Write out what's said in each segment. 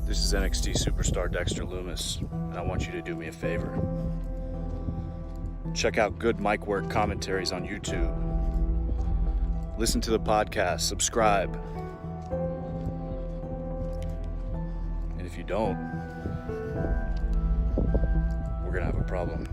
This is NXT superstar Dexter Lumis, and I want you to do me a favor. Check out good mic work commentaries on YouTube. Listen to the podcast, subscribe. And if you don't, we're gonna have a problem.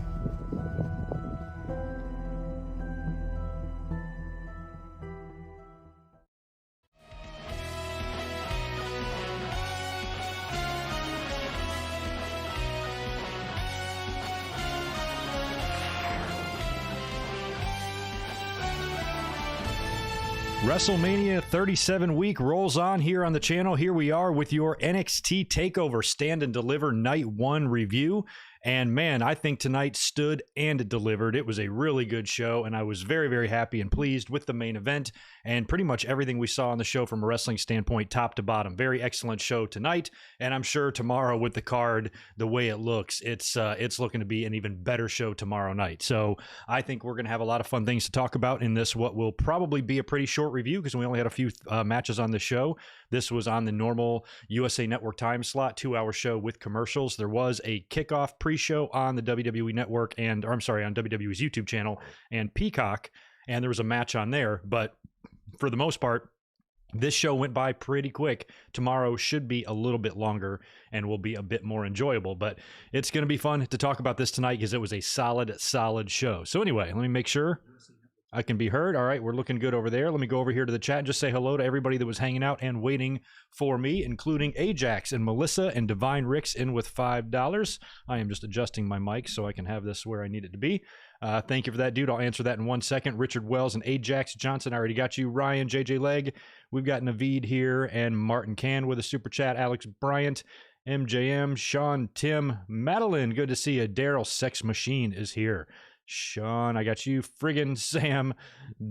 WrestleMania 37 week rolls on here on the channel. Here we are with your NXT TakeOver Stand and Deliver Night 1 review. And man, I think tonight stood and delivered. It was a really good show, and I was very, very happy and pleased with the main event and pretty much everything we saw on the show from a wrestling standpoint, top to bottom. Very excellent show tonight, and I'm sure tomorrow with the card, the way it looks, it's looking to be an even better show tomorrow night. So I think we're going to have a lot of fun things to talk about in this, what will probably be a pretty short review because we only had a few matches on the show. This was on the normal USA Network time slot, 2-hour show with commercials. There was a kickoff pre-show on the WWE Network on WWE's YouTube channel and Peacock, and there was a match on there. But for the most part, this show went by pretty quick. Tomorrow should be a little bit longer and will be a bit more enjoyable, but it's going to be fun to talk about this tonight because it was a solid show. So anyway, let me make sure I can be heard. All right, we're looking good over there. Let me go over here to the chat and just say hello to everybody that was hanging out and waiting for me, including Ajax and Melissa and Divine Ricks in with $5. I am just adjusting my mic so I can have this where I need it to be. Thank you for that, dude. I'll answer that in 1 second. Richard Wells and Ajax Johnson, I already got you. Ryan, JJ Leg. We've got Naveed here and Martin Can with a super chat. Alex Bryant, MJM, Sean, Tim, Madeline. Good to see you. Daryl Sex Machine is here. Sean, I got you. Friggin' Sam,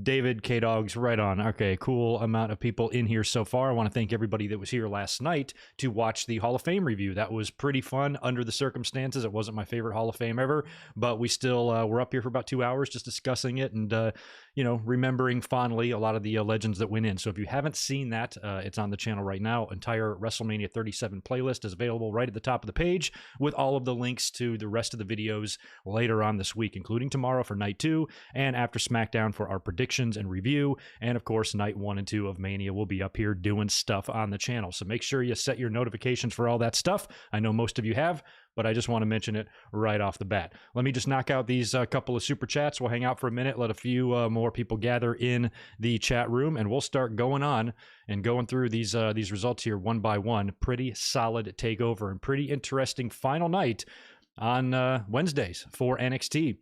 David, K-Dogs, right on. Okay, cool amount of people in here so far. I want to thank everybody that was here last night to watch the Hall of Fame review. That was pretty fun under the circumstances. It wasn't my favorite Hall of Fame ever, but we still were up here for about 2 hours just discussing it and, remembering fondly a lot of the legends that went in. So if you haven't seen that, it's on the channel right now. Entire WrestleMania 37 playlist is available right at the top of the page with all of the links to the rest of the videos later on this week, including tomorrow for night 2 and after SmackDown for our predictions and review. And of course, night 1 and 2 of Mania will be up here doing stuff on the channel. So make sure you set your notifications for all that stuff. I know most of you have, but I just want to mention it right off the bat. Let me just knock out these couple of super chats. We'll hang out for a minute, let a few more people gather in the chat room, and we'll start going on and going through these results here one by one. Pretty solid takeover and pretty interesting final night on Wednesdays for NXT.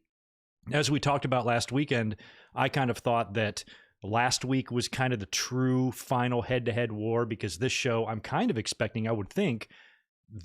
As we talked about last weekend, I kind of thought that last week was kind of the true final head-to-head war because this show, I'm kind of expecting, I would think,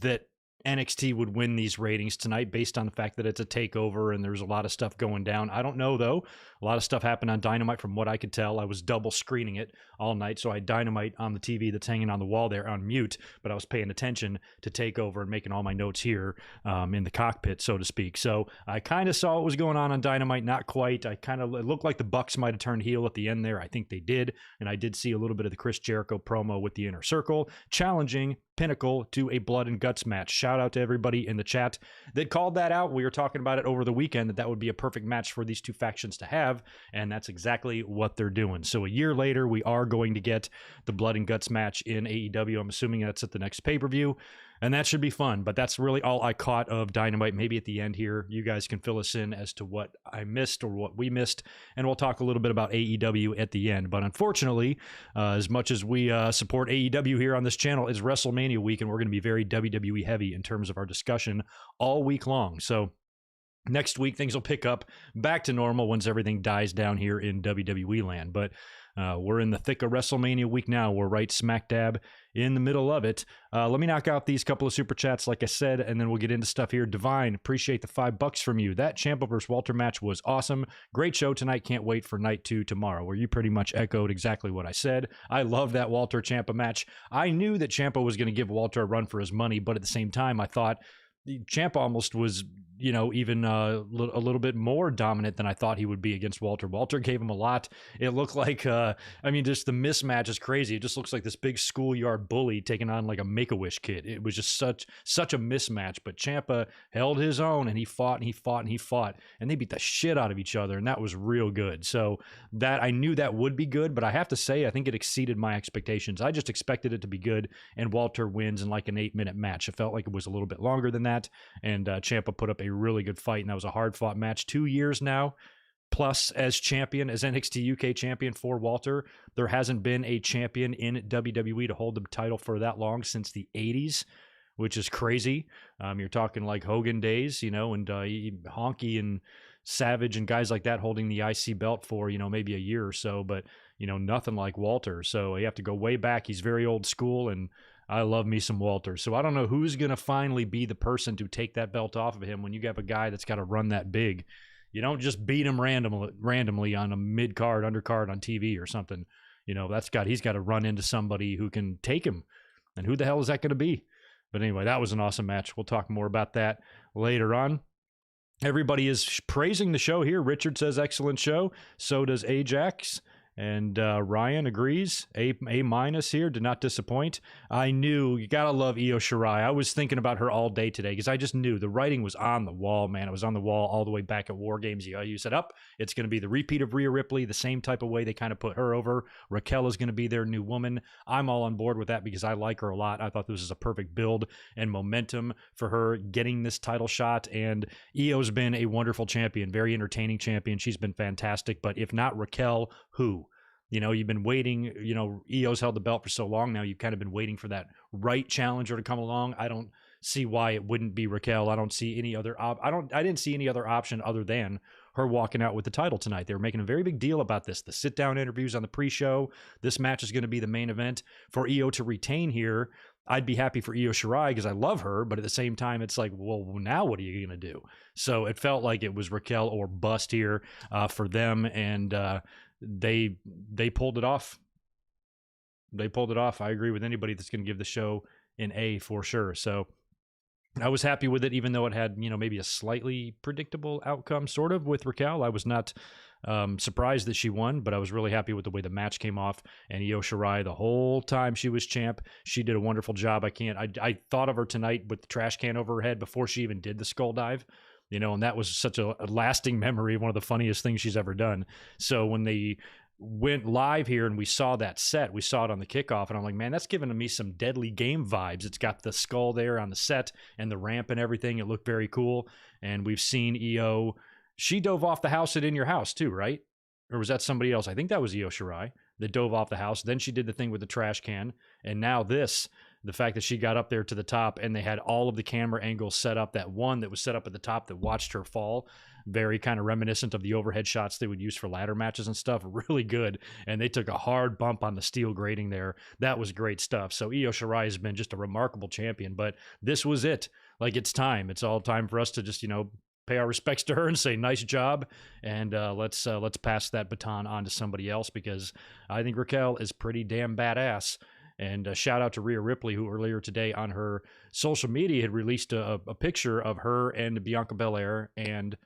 that NXT would win these ratings tonight based on the fact that it's a takeover and there's a lot of stuff going down. I don't know, though. A lot of stuff happened on Dynamite from what I could tell. I was double screening it all night, so I had Dynamite on the TV that's hanging on the wall there on mute, but I was paying attention to TakeOver and making all my notes here in the cockpit, so to speak. So I kind of saw what was going on Dynamite, not quite. It looked like the Bucks might have turned heel at the end there. I think they did, and I did see a little bit of the Chris Jericho promo with the Inner Circle, challenging Pinnacle to a blood and guts match. Shout out to everybody in the chat that called that out. We were talking about it over the weekend that would be a perfect match for these two factions to have, and that's exactly what they're doing. So a year later, we are going to get the blood and guts match in AEW. I'm assuming that's at the next pay-per-view, and that should be fun. But that's really all I caught of Dynamite. Maybe at the end here, you guys can fill us in as to what I missed or what we missed, and we'll talk a little bit about AEW at the end. But unfortunately, as much as we support AEW here on this channel, it's WrestleMania week, and we're going to be very WWE heavy in terms of our discussion all week long. So next week, things will pick up back to normal once everything dies down here in WWE land. But we're in the thick of WrestleMania week now. We're right smack dab in the middle of it. Let me knock out these couple of super chats, like I said, and then we'll get into stuff here. Divine, appreciate the $5 from you. That Ciampa versus Walter match was awesome. Great show tonight. Can't wait for night 2 tomorrow, where you pretty much echoed exactly what I said. I love that Walter Ciampa match. I knew that Ciampa was going to give Walter a run for his money, but at the same time, I thought Ciampa almost was even a little bit more dominant than I thought he would be against Walter. Walter gave him a lot. It looked like, just the mismatch is crazy. It just looks like this big schoolyard bully taking on like a Make-A-Wish kid. It was just such a mismatch. But Ciampa held his own, and he fought and he fought and he fought, and they beat the shit out of each other, and that was real good. So that I knew that would be good, but I have to say I think it exceeded my expectations. I just expected it to be good, and Walter wins in like an 8-minute match. It felt like it was a little bit longer than that, and Ciampa put up a really good fight, and that was a hard-fought match. 2 years now plus as champion, as NXT UK champion for Walter. There hasn't been a champion in WWE to hold the title for that long since the 80s, which is crazy. You're talking like Hogan days, and Honky and Savage and guys like that holding the IC belt for, maybe a year or so, but, nothing like Walter. So you have to go way back. He's very old school, and I love me some Walter. So I don't know who's going to finally be the person to take that belt off of him when you have a guy that's got to run that big. You don't just beat him randomly on a mid-card, undercard on TV or something. He's got to run into somebody who can take him. And who the hell is that going to be? But anyway, that was an awesome match. We'll talk more about that later on. Everybody is praising the show here. Richard says, excellent show. So does Ajax. And Ryan agrees. A minus here. Did not disappoint. I knew you gotta love Io Shirai. I was thinking about her all day today because I just knew the writing was on the wall, man. It was on the wall all the way back at War Games. You said it's going to be the repeat of Rhea Ripley, the same type of way they kind of put her over. Raquel is going to be their new woman. I'm all on board with that because I like her a lot. I thought this was a perfect build and momentum for her getting this title shot. And Io's been a wonderful champion, very entertaining champion. She's been fantastic. But if not Raquel, who? You've been waiting, Io's held the belt for so long now. You've kind of been waiting for that right challenger to come along. I don't see why it wouldn't be Raquel. I don't see any other I didn't see any other option other than her walking out with the title tonight. They were making a very big deal about this. The sit-down interviews on the pre-show. This match is going to be the main event. For Io to retain here, I'd be happy for Io Shirai because I love her, but at the same time, it's like, well, now what are you going to do? So it felt like it was Raquel or bust here for them, and they pulled it off. They pulled it off. I agree with anybody that's going to give the show an A for sure. So I was happy with it, even though it had, maybe a slightly predictable outcome, sort of, with Raquel. I was not surprised that she won, but I was really happy with the way the match came off. And Io Shirai, the whole time she was champ, she did a wonderful job. I thought of her tonight with the trash can over her head before she even did the skull dive. And that was such a lasting memory, one of the funniest things she's ever done. So when they went live here and we saw that set, we saw it on the kickoff, and I'm like, man, that's giving me some Deadly Game vibes. It's got the skull there on the set and the ramp and everything. It looked very cool. And we've seen Io. She dove off the house at In Your House too, right? Or was that somebody else? I think that was Io Shirai that dove off the house. Then she did the thing with the trash can. And now this, the fact that she got up there to the top and they had all of the camera angles set up, that one that was set up at the top that watched her fall, very kind of reminiscent of the overhead shots they would use for ladder matches and stuff. Really good. And they took a hard bump on the steel grating there. That was great stuff. So Io Shirai has been just a remarkable champion, but this was it. Like, it's time. It's all time for us to just, pay our respects to her and say, nice job. And let's pass that baton on to somebody else, because I think Raquel is pretty damn badass. And shout out to Rhea Ripley, who earlier today on her social media had released a picture of her and Bianca Belair and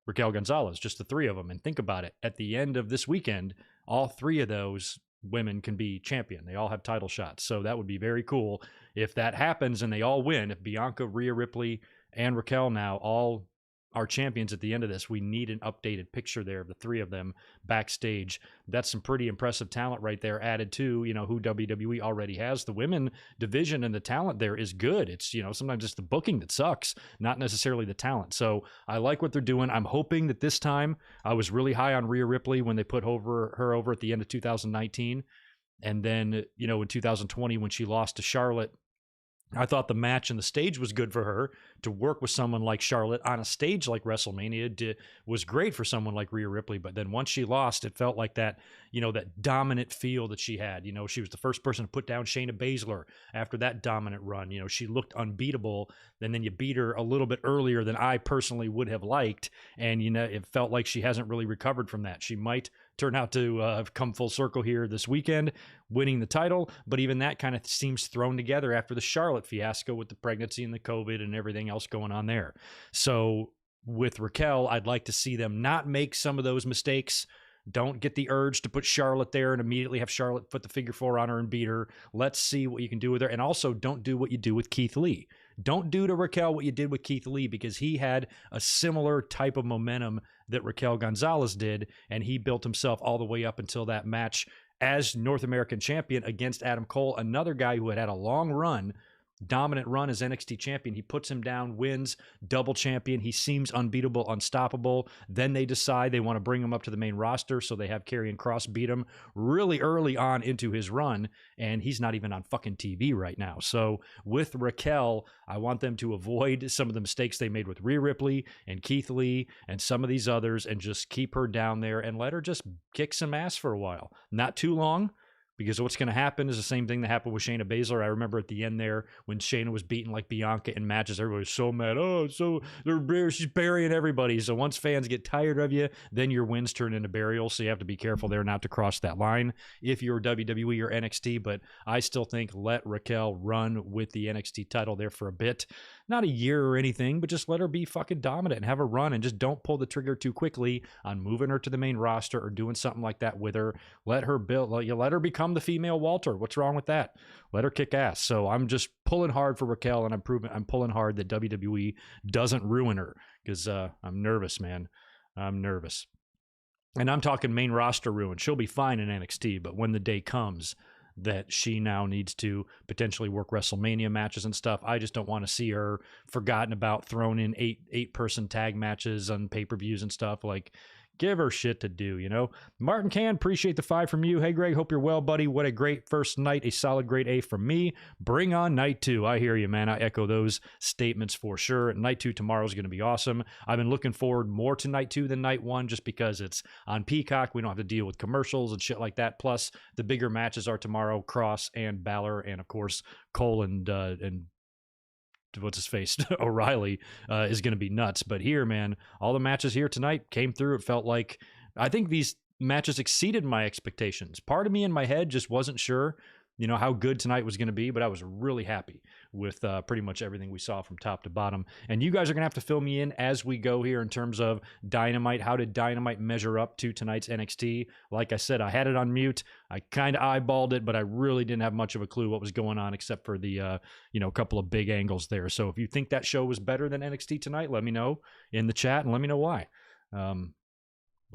Raquel Gonzalez, just the three of them. And think about it. At the end of this weekend, all three of those women can be champion. They all have title shots. So that would be very cool if that happens and they all win. If Bianca, Rhea Ripley, and Raquel now all are champions at the end of this, we need an updated picture there of the three of them backstage. That's some pretty impressive talent right there, added to, who WWE already has. The women division and the talent there is good. It's, sometimes it's the booking that sucks, not necessarily the talent. So I like what they're doing. I'm hoping that this time, I was really high on Rhea Ripley when they put her over at the end of 2019. And then, in 2020, when she lost to Charlotte, I thought the match and the stage was good for her. To work with someone like Charlotte on a stage like WrestleMania was great for someone like Rhea Ripley. But then once she lost, it felt like that, that dominant feel that she had. She was the first person to put down Shayna Baszler after that dominant run. She looked unbeatable. And then you beat her a little bit earlier than I personally would have liked. And, it felt like she hasn't really recovered from that. She might turn out to have come full circle here this weekend, winning the title. But even that kind of seems thrown together after the Charlotte fiasco with the pregnancy and the COVID and everything else going on there. So with Raquel, I'd like to see them not make some of those mistakes. Don't get the urge to put Charlotte there and immediately have Charlotte put the figure 4 on her and beat her. Let's see what you can do with her. And also, don't do what you do with Keith Lee. Don't do to Raquel what you did with Keith Lee, because he had a similar type of momentum that Raquel Gonzalez did, and he built himself all the way up until that match as North American champion against Adam Cole, another guy who had a long run, dominant run as NXT champion. He puts him down, wins, double champion. He seems unbeatable, unstoppable. Then they decide they want to bring him up to the main roster, so they have Karrion Kross beat him really early on into his run, and he's not even on fucking TV right now. So with Raquel, I want them to avoid some of the mistakes they made with Rhea Ripley and Keith Lee and some of these others, and just keep her down there and let her just kick some ass for a while. Not too long, because what's going to happen is the same thing that happened with Shayna Baszler. I remember at the end there when Shayna was beaten like Bianca in matches, everybody was so mad. Oh, so she's burying everybody. So once fans get tired of you, then your wins turn into burial. So you have to be careful there not to cross that line if you're WWE or NXT. But I still think let Raquel run with the NXT title there for a bit. Not a year or anything, but just let her be fucking dominant and have her run, and just don't pull the trigger too quickly on moving her to the main roster or doing something like that with her. Let her build, you let her become the female Walter. What's wrong with that? Let her kick ass. So I'm just pulling hard for Raquel, and I'm pulling hard that WWE doesn't ruin her, because I'm nervous, man. I'm nervous. And I'm talking main roster ruin. She'll be fine in NXT, but when the day comes that she now needs to potentially work WrestleMania matches and stuff, I just don't want to see her forgotten about, thrown in eight-person tag matches on pay-per-views and stuff. Like, give her shit to do, you know? Martin Can, appreciate the 5 from you. Hey, Greg, hope you're well, buddy. What a great first night. A solid grade A from me. Bring on night 2. I hear you, man. I echo those statements for sure. Night 2 tomorrow is going to be awesome. I've been looking forward more to night 2 than night 1, just because it's on Peacock. We don't have to deal with commercials and shit like that. Plus, the bigger matches are tomorrow. Cross and Balor, and of course, Cole and what's his face O'Reilly is going to be nuts. But here, man, all the matches here tonight came through. It felt like, I think these matches exceeded my expectations. Part of me in my head just wasn't sure, you know, how good tonight was going to be, but I was really happy with pretty much everything we saw from top to bottom. And you guys are going to have to fill me in as we go here in terms of Dynamite. How did Dynamite measure up to tonight's NXT? Like I said, I had it on mute. I kind of eyeballed it, but I really didn't have much of a clue what was going on, except for the, couple of big angles there. So if you think that show was better than NXT tonight, let me know in the chat and let me know why. We'll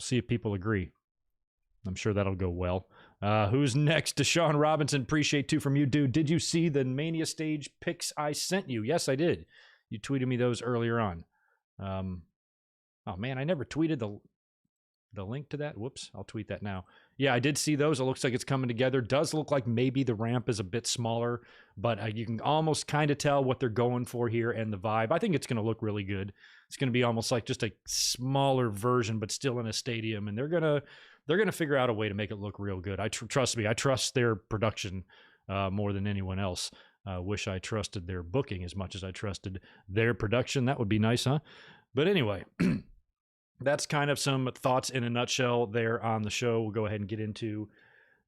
see if people agree. I'm sure that'll go well. Who's next? Deshaun Robinson, appreciate 2 from you, dude. Did you see the Mania stage pics I sent you? Yes, I did. You tweeted me those earlier on. Oh man, I never tweeted the link to that. Whoops, I'll tweet that now. Yeah, I did see those. It looks like it's coming together. Does look like maybe the ramp is a bit smaller, but you can almost kind of tell what they're going for here and the vibe. I think it's going to look really good. It's going to be almost like just a smaller version, but still in a stadium, and they're gonna figure out a way to make it look real good. Trust me, I trust their production more than anyone else. Wish I trusted their booking as much as I trusted their production. That would be nice, huh? But anyway, that's kind of some thoughts in a nutshell there on the show. We'll go ahead and get into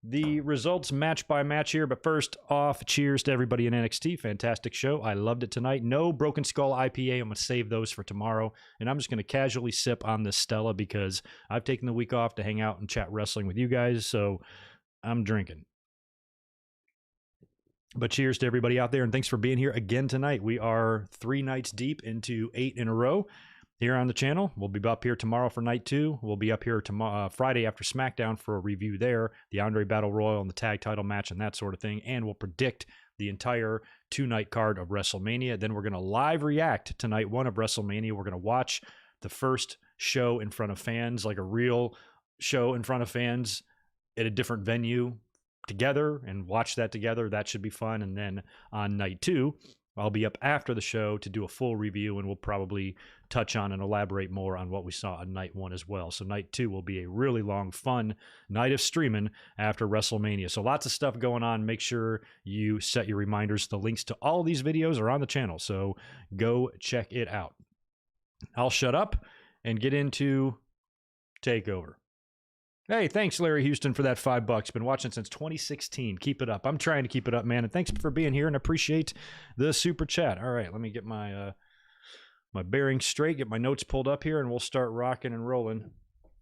the results match by match here. But first off, cheers to everybody in NXT. Fantastic show. I loved it tonight. No Broken Skull IPA. I'm going to save those for tomorrow. And I'm just going to casually sip on this Stella because I've taken the week off to hang out and chat wrestling with you guys. So I'm drinking. But cheers to everybody out there. And thanks for being here again tonight. We are 3 nights deep into 8 in a row here on the channel. We'll be up here tomorrow for night 2. We'll be up here tomorrow, Friday after SmackDown for a review there, the Andre Battle Royal and the tag title match and that sort of thing. And we'll predict the entire 2-night card of WrestleMania. Then we're going to live react to night 1 of WrestleMania. We're going to watch the first show in front of fans, like a real show in front of fans at a different venue together, and watch that together. That should be fun. And then on night 2, I'll be up after the show to do a full review, and we'll probably touch on and elaborate more on what we saw on night 1 as well. So night 2 will be a really long, fun night of streaming after WrestleMania. So lots of stuff going on. Make sure you set your reminders. The links to all these videos are on the channel, so go check it out. I'll shut up and get into TakeOver. Hey, thanks, Larry Houston, for that $5. Been watching since 2016. Keep it up. I'm trying to keep it up, man. And thanks for being here and appreciate the super chat. All right, let me get my my bearings straight, get my notes pulled up here, and we'll start rocking and rolling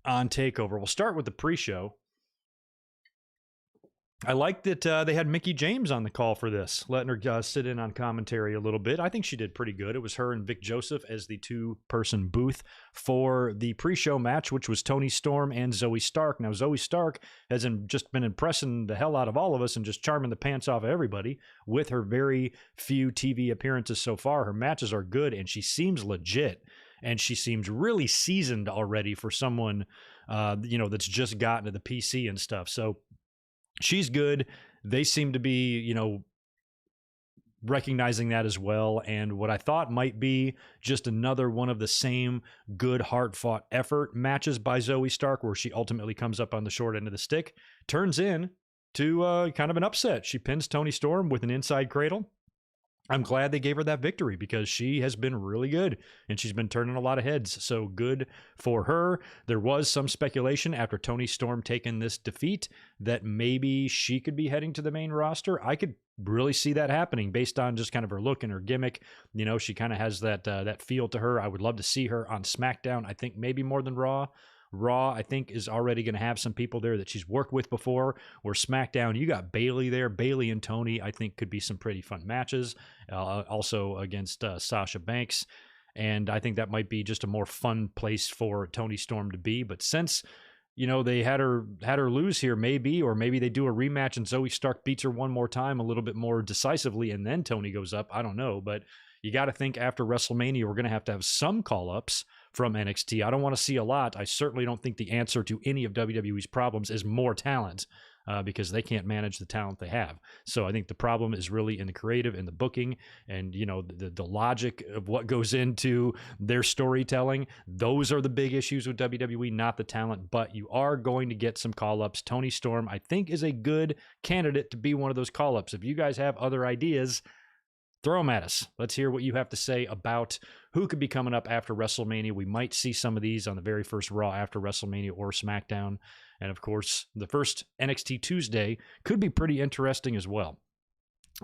on TakeOver. We'll start with the pre-show. I like that they had Mickie James on the call for this, letting her sit in on commentary a little bit. I think she did pretty good. It was her and Vic Joseph as the two-person booth for the pre-show match, which was Toni Storm and Zoe Stark. Now, Zoe Stark has just been impressing the hell out of all of us and just charming the pants off of everybody with her very few TV appearances so far. Her matches are good, and she seems legit, and she seems really seasoned already for someone, that's just gotten to the PC and stuff. So she's good. They seem to be, recognizing that as well. And what I thought might be just another one of the same good, hard-fought effort matches by Zoe Stark, where she ultimately comes up on the short end of the stick, turns in to kind of an upset. She pins Toni Storm with an inside cradle. I'm glad they gave her that victory because she has been really good and she's been turning a lot of heads. So good for her. There was some speculation after Toni Storm taking this defeat that maybe she could be heading to the main roster. I could really see that happening based on just kind of her look and her gimmick. She kind of has that feel to her. I would love to see her on SmackDown. I think maybe more than Raw. Raw, I think, is already going to have some people there that she's worked with before. Where SmackDown, you got Bayley there. Bayley and Toni, I think, could be some pretty fun matches. Also against Sasha Banks. And I think that might be just a more fun place for Toni Storm to be. But since, they had her lose here, maybe they do a rematch and Zoe Stark beats her one more time a little bit more decisively and then Toni goes up. I don't know. But you got to think after WrestleMania, we're going to have some call-ups from NXT. I don't want to see a lot. I certainly don't think the answer to any of WWE's problems is more talent because they can't manage the talent they have. So I think the problem is really in the creative and the booking and, the logic of what goes into their storytelling. Those are the big issues with WWE, not the talent, but you are going to get some call-ups. Toni Storm, I think, is a good candidate to be one of those call-ups. If you guys have other ideas, throw them at us. Let's hear what you have to say about who could be coming up after WrestleMania. We might see some of these on the very first Raw after WrestleMania or SmackDown. And of course, the first NXT Tuesday could be pretty interesting as well.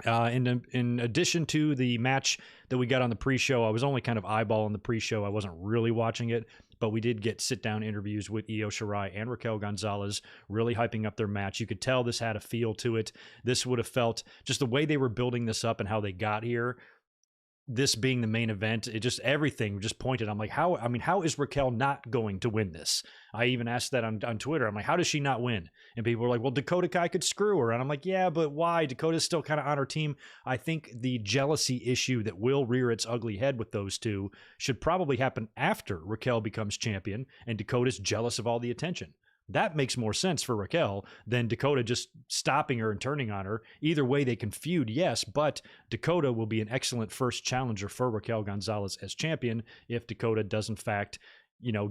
In addition to the match that we got on the pre-show, I was only kind of eyeballing the pre-show. I wasn't really watching it, but we did get sit-down interviews with Io Shirai and Raquel Gonzalez, really hyping up their match. You could tell this had a feel to it. This would have felt just the way they were building this up and how they got here. This being the main event, it just everything just pointed. I'm like, how is Raquel not going to win this? I even asked that on Twitter. I'm like, how does she not win? And people were like, well, Dakota Kai could screw her. And I'm like, yeah, but why? Dakota's still kind of on her team. I think the jealousy issue that will rear its ugly head with those two should probably happen after Raquel becomes champion and Dakota's jealous of all the attention. That makes more sense for Raquel than Dakota just stopping her and turning on her. Either way, they can feud, yes, but Dakota will be an excellent first challenger for Raquel Gonzalez as champion if Dakota does, in fact,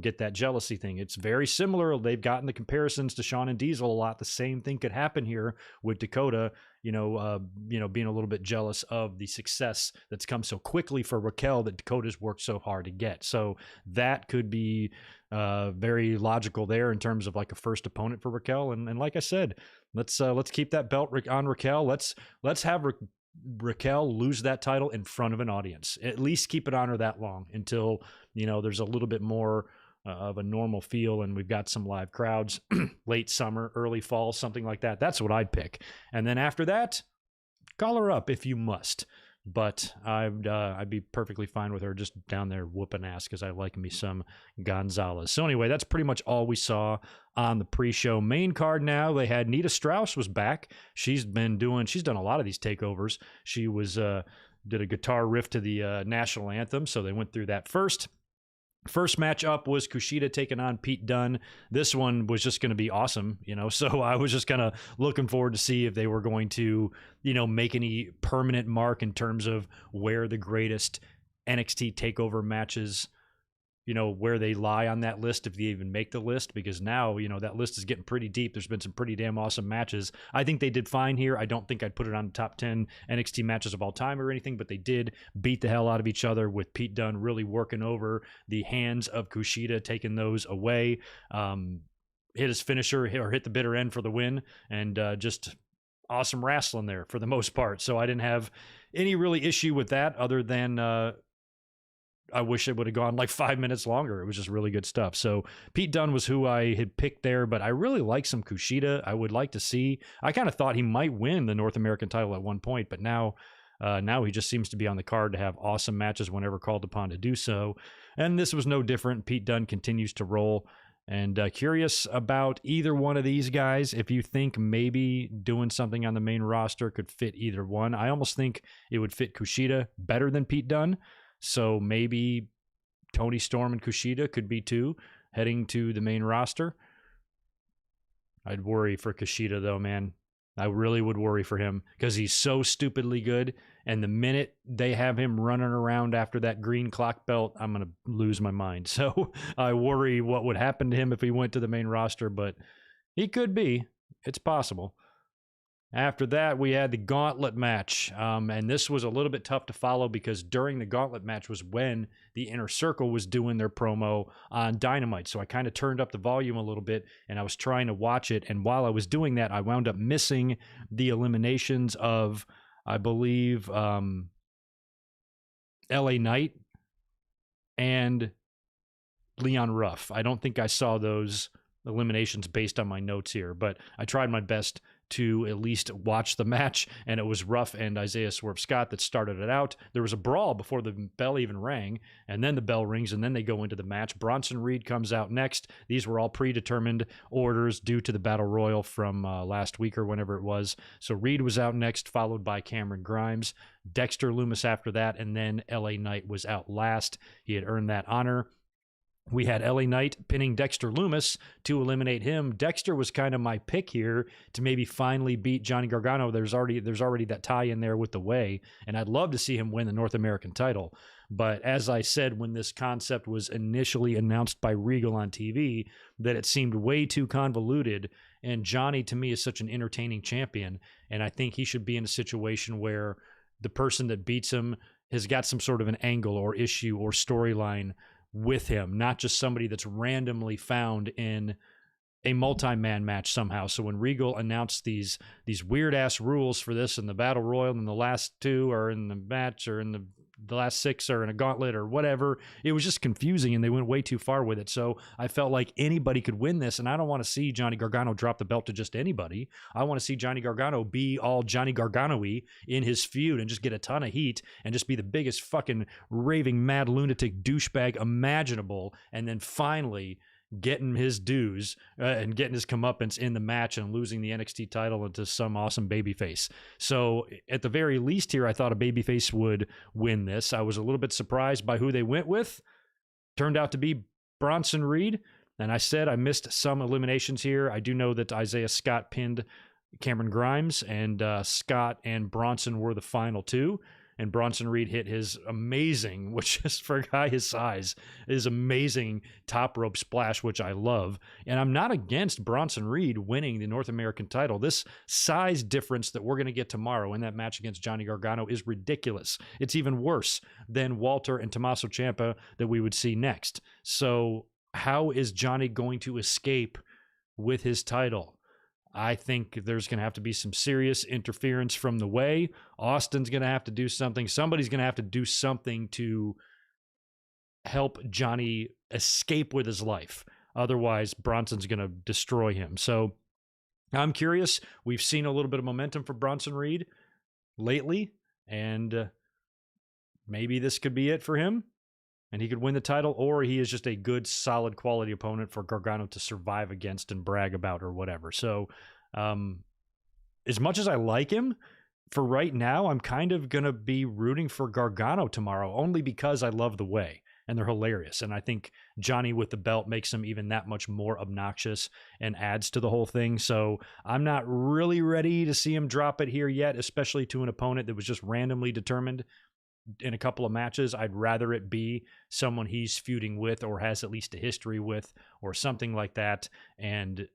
get that jealousy thing. It's very similar. They've gotten the comparisons to Shawn and Diesel a lot. The same thing could happen here with Dakota, being a little bit jealous of the success that's come so quickly for Raquel that Dakota's worked so hard to get. So that could be very logical there in terms of like a first opponent for Raquel. And like I said, let's keep that belt on Raquel. Let's have Raquel lose that title in front of an audience. At least keep it on her that long until there's a little bit more of a normal feel and we've got some live crowds. Late summer, early fall, something like that. That's what I'd pick. And then after that, call her up if you must. But I'd be perfectly fine with her just down there whooping ass because I like me some Gonzales. So anyway, that's pretty much all we saw on the pre-show. Main card now, they had Nita Strauss was back. She's done a lot of these takeovers. She was did a guitar riff to the national anthem, so they went through that first. First match up was Kushida taking on Pete Dunne. This one was just going to be awesome, so I was just kind of looking forward to see if they were going to, make any permanent mark in terms of where the greatest NXT TakeOver matches, where they lie on that list, if they even make the list, because now, that list is getting pretty deep. There's been some pretty damn awesome matches. I think they did fine here. I don't think I'd put it on the top 10 NXT matches of all time or anything, but they did beat the hell out of each other with Pete Dunne really working over the hands of Kushida, taking those away. hit his finisher or hit the bitter end for the win, and just awesome wrestling there for the most part. So I didn't have any really issue with that, other than I wish it would have gone like 5 minutes longer. It was just really good stuff. So Pete Dunne was who I had picked there, but I really like some Kushida. I would like to see. I kind of thought he might win the North American title at one point, but now he just seems to be on the card to have awesome matches whenever called upon to do so. And this was no different. Pete Dunne continues to roll. And curious about either one of these guys. If you think maybe doing something on the main roster could fit either one, I almost think it would fit Kushida better than Pete Dunne. So maybe Tony Storm and Kushida could be two heading to the main roster. I'd worry for Kushida, though, man. I really would worry for him because he's so stupidly good. And the minute they have him running around after that green clock belt, I'm going to lose my mind. So I worry what would happen to him if he went to the main roster, but he could be. It's possible. After that, we had the Gauntlet match, and this was a little bit tough to follow because during the Gauntlet match was when the Inner Circle was doing their promo on Dynamite, so I kind of turned up the volume a little bit, and I was trying to watch it, and while I was doing that, I wound up missing the eliminations of, I believe, LA Knight and Leon Ruff. I don't think I saw those eliminations based on my notes here, but I tried my best to at least watch the match, and it was Ruff and Isaiah Swerve Scott that started it out. There was a brawl before the bell even rang, and then the bell rings, and then they go into the match. Bronson Reed comes out next. These were all predetermined orders due to the Battle Royal from last week or whenever it was. So Reed was out next, followed by Cameron Grimes, Dexter Lumis after that, and then LA Knight was out last. He had earned that honor. We had LA Knight pinning Dexter Lumis to eliminate him. Dexter was kind of my pick here to maybe finally beat Johnny Gargano. There's already that tie in there with the way, and I'd love to see him win the North American title. But as I said when this concept was initially announced by Regal on TV, that it seemed way too convoluted, and Johnny to me is such an entertaining champion, and I think he should be in a situation where the person that beats him has got some sort of an angle or issue or storyline with him, not just somebody that's randomly found in a multi-man match somehow. So when Regal announced these weird ass rules for this in the Battle Royal, and the last two are in the match, or in the last six are in a gauntlet or whatever, it was just confusing, and they went way too far with it. So I felt like anybody could win this, and I don't want to see Johnny Gargano drop the belt to just anybody. I want to see Johnny Gargano be all Johnny Gargano-y in his feud and just get a ton of heat and just be the biggest fucking raving mad lunatic douchebag imaginable, and then finally getting his dues and getting his comeuppance in the match and losing the NXT title into some awesome babyface. So at the very least here, I thought a babyface would win this. I was a little bit surprised by who they went with. Turned out to be Bronson Reed. And I said I missed some eliminations here. I do know that Isaiah Scott pinned Cameron Grimes, and Scott and Bronson were the final two. And Bronson Reed hit his amazing, which is for a guy his size, his amazing top rope splash, which I love. And I'm not against Bronson Reed winning the North American title. This size difference that we're going to get tomorrow in that match against Johnny Gargano is ridiculous. It's even worse than Walter and Tommaso Ciampa that we would see next. So how is Johnny going to escape with his title? I think there's going to have to be some serious interference from the way. Austin's going to have to do something. Somebody's going to have to do something to help Johnny escape with his life. Otherwise, Bronson's going to destroy him. So I'm curious. We've seen a little bit of momentum for Bronson Reed lately, and maybe this could be it for him, and he could win the title, or he is just a good, solid, quality opponent for Gargano to survive against and brag about or whatever. So as much as I like him, for right now, I'm kind of going to be rooting for Gargano tomorrow, only because I love the way, and they're hilarious. And I think Johnny with the belt makes him even that much more obnoxious and adds to the whole thing. So I'm not really ready to see him drop it here yet, especially to an opponent that was just randomly determined in a couple of matches. I'd rather it be someone he's feuding with or has at least a history with or something like that, and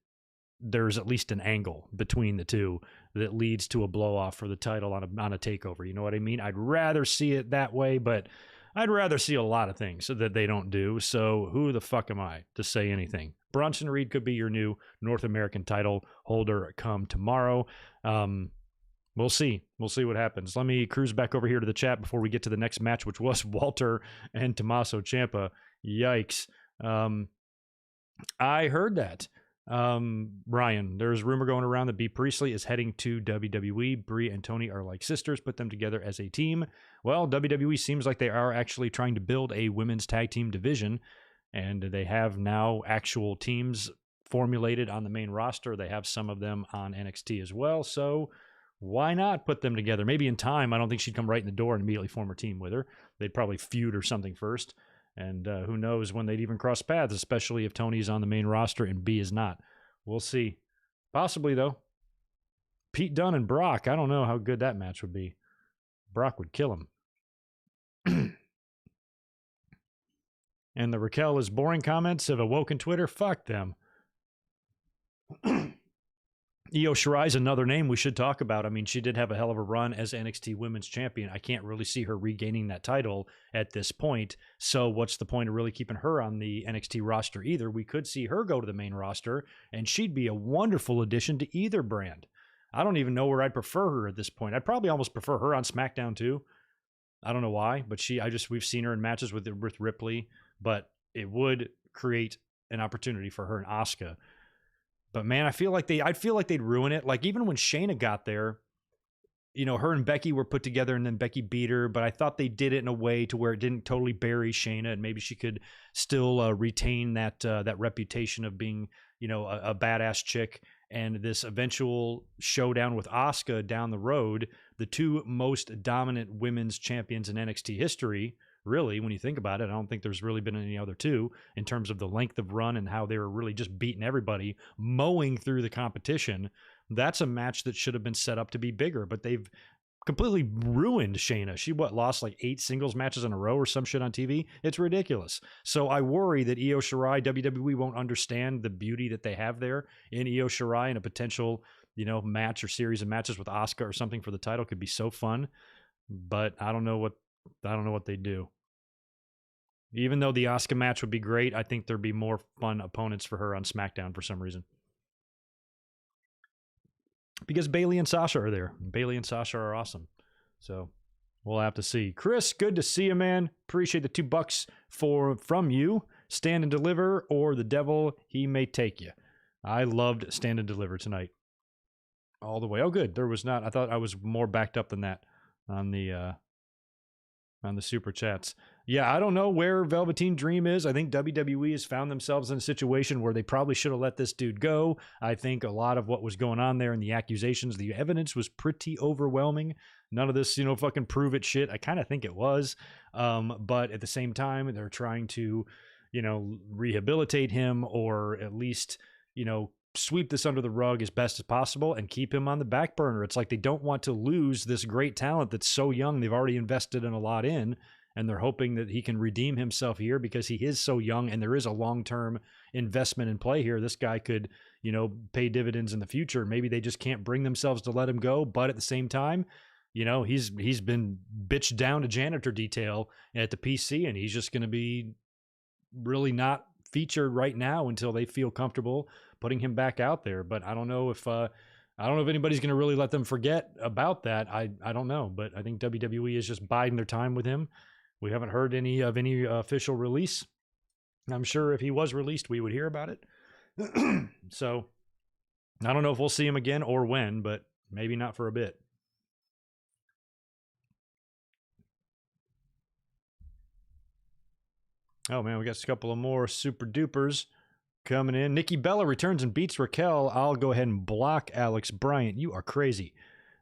there's at least an angle between the two that leads to a blow off for the title on a takeover. You know what I mean? I'd rather see it that way, but I'd rather see a lot of things that they don't do. So who the fuck am I to say anything? Bronson Reed could be your new North American title holder come tomorrow. We'll see. We'll see what happens. Let me cruise back over here to the chat before we get to the next match, which was Walter and Tommaso Ciampa. Yikes. I heard that. Ryan, there's rumor going around that Bea Priestley is heading to WWE. Brie and Tony are like sisters. Put them together as a team. Well, WWE seems like they are actually trying to build a women's tag team division, and they have now actual teams formulated on the main roster. They have some of them on NXT as well, so why not put them together? Maybe in time. I don't think she'd come right in the door and immediately form a team with her. They'd probably feud or something first. And who knows when they'd even cross paths, especially if Tony's on the main roster and B is not. We'll see. Possibly, though. Pete Dunne and Brock. I don't know how good that match would be. Brock would kill him. And the Raquel is boring comments have awoken Twitter. Fuck them. Io Shirai is another name we should talk about. I mean, she did have a hell of a run as NXT Women's Champion. I can't really see her regaining that title at this point. So what's the point of really keeping her on the NXT roster either? We could see her go to the main roster, and she'd be a wonderful addition to either brand. I don't even know where I'd prefer her at this point. I'd probably almost prefer her on SmackDown too. I don't know why, but we've seen her in matches with Ripley, but it would create an opportunity for her and Asuka. But man, I'd feel like they'd ruin it. Like even when Shayna got there, you know, her and Becky were put together and then Becky beat her, but I thought they did it in a way to where it didn't totally bury Shayna, and maybe she could still retain that reputation of being, you know, a badass chick. And this eventual showdown with Asuka down the road, the two most dominant women's champions in NXT history. Really, when you think about it, I don't think there's really been any other two in terms of the length of run and how they were really just beating everybody, mowing through the competition. That's a match that should have been set up to be bigger, but they've completely ruined Shayna. She lost like 8 singles matches in a row or some shit on TV. It's ridiculous. So I worry that Io Shirai, WWE won't understand the beauty that they have there in Io Shirai, and a potential, you know, match or series of matches with Asuka or something for the title could be so fun. But I don't know what they do. Even though the Asuka match would be great, I think there'd be more fun opponents for her on SmackDown for some reason. Because Bayley and Sasha are there. Bayley and Sasha are awesome. So we'll have to see. Chris, good to see you, man. Appreciate the $2 from you. Stand and Deliver, or the devil, he may take you. I loved Stand and Deliver tonight. All the way. Oh, good. There was not. I thought I was more backed up than that on the super chats. Yeah, I don't know where Velveteen Dream is. I think WWE has found themselves in a situation where they probably should have let this dude go. I think a lot of what was going on there and the accusations, the evidence was pretty overwhelming. None of this, you know, fucking prove it shit. I kind of think it was. But at the same time, they're trying to, you know, rehabilitate him, or at least, you know, sweep this under the rug as best as possible and keep him on the back burner. It's like they don't want to lose this great talent that's so young. They've already invested in a lot in, and they're hoping that he can redeem himself here because he is so young and there is a long-term investment in play here. This guy could, you know, pay dividends in the future. Maybe they just can't bring themselves to let him go, but at the same time, you know, he's been bitched down to janitor detail at the PC, and he's just going to be really not featured right now until they feel comfortable putting him back out there. But I don't know if anybody's going to really let them forget about that. I don't know, but I think WWE is just biding their time with him. We haven't heard any official release. I'm sure if he was released, we would hear about it. So I don't know if we'll see him again or when, but maybe not for a bit. Oh man, we got a couple of more super dupers coming in. Nikki Bella returns and beats Raquel. I'll go ahead and block Alex Bryant. You are crazy.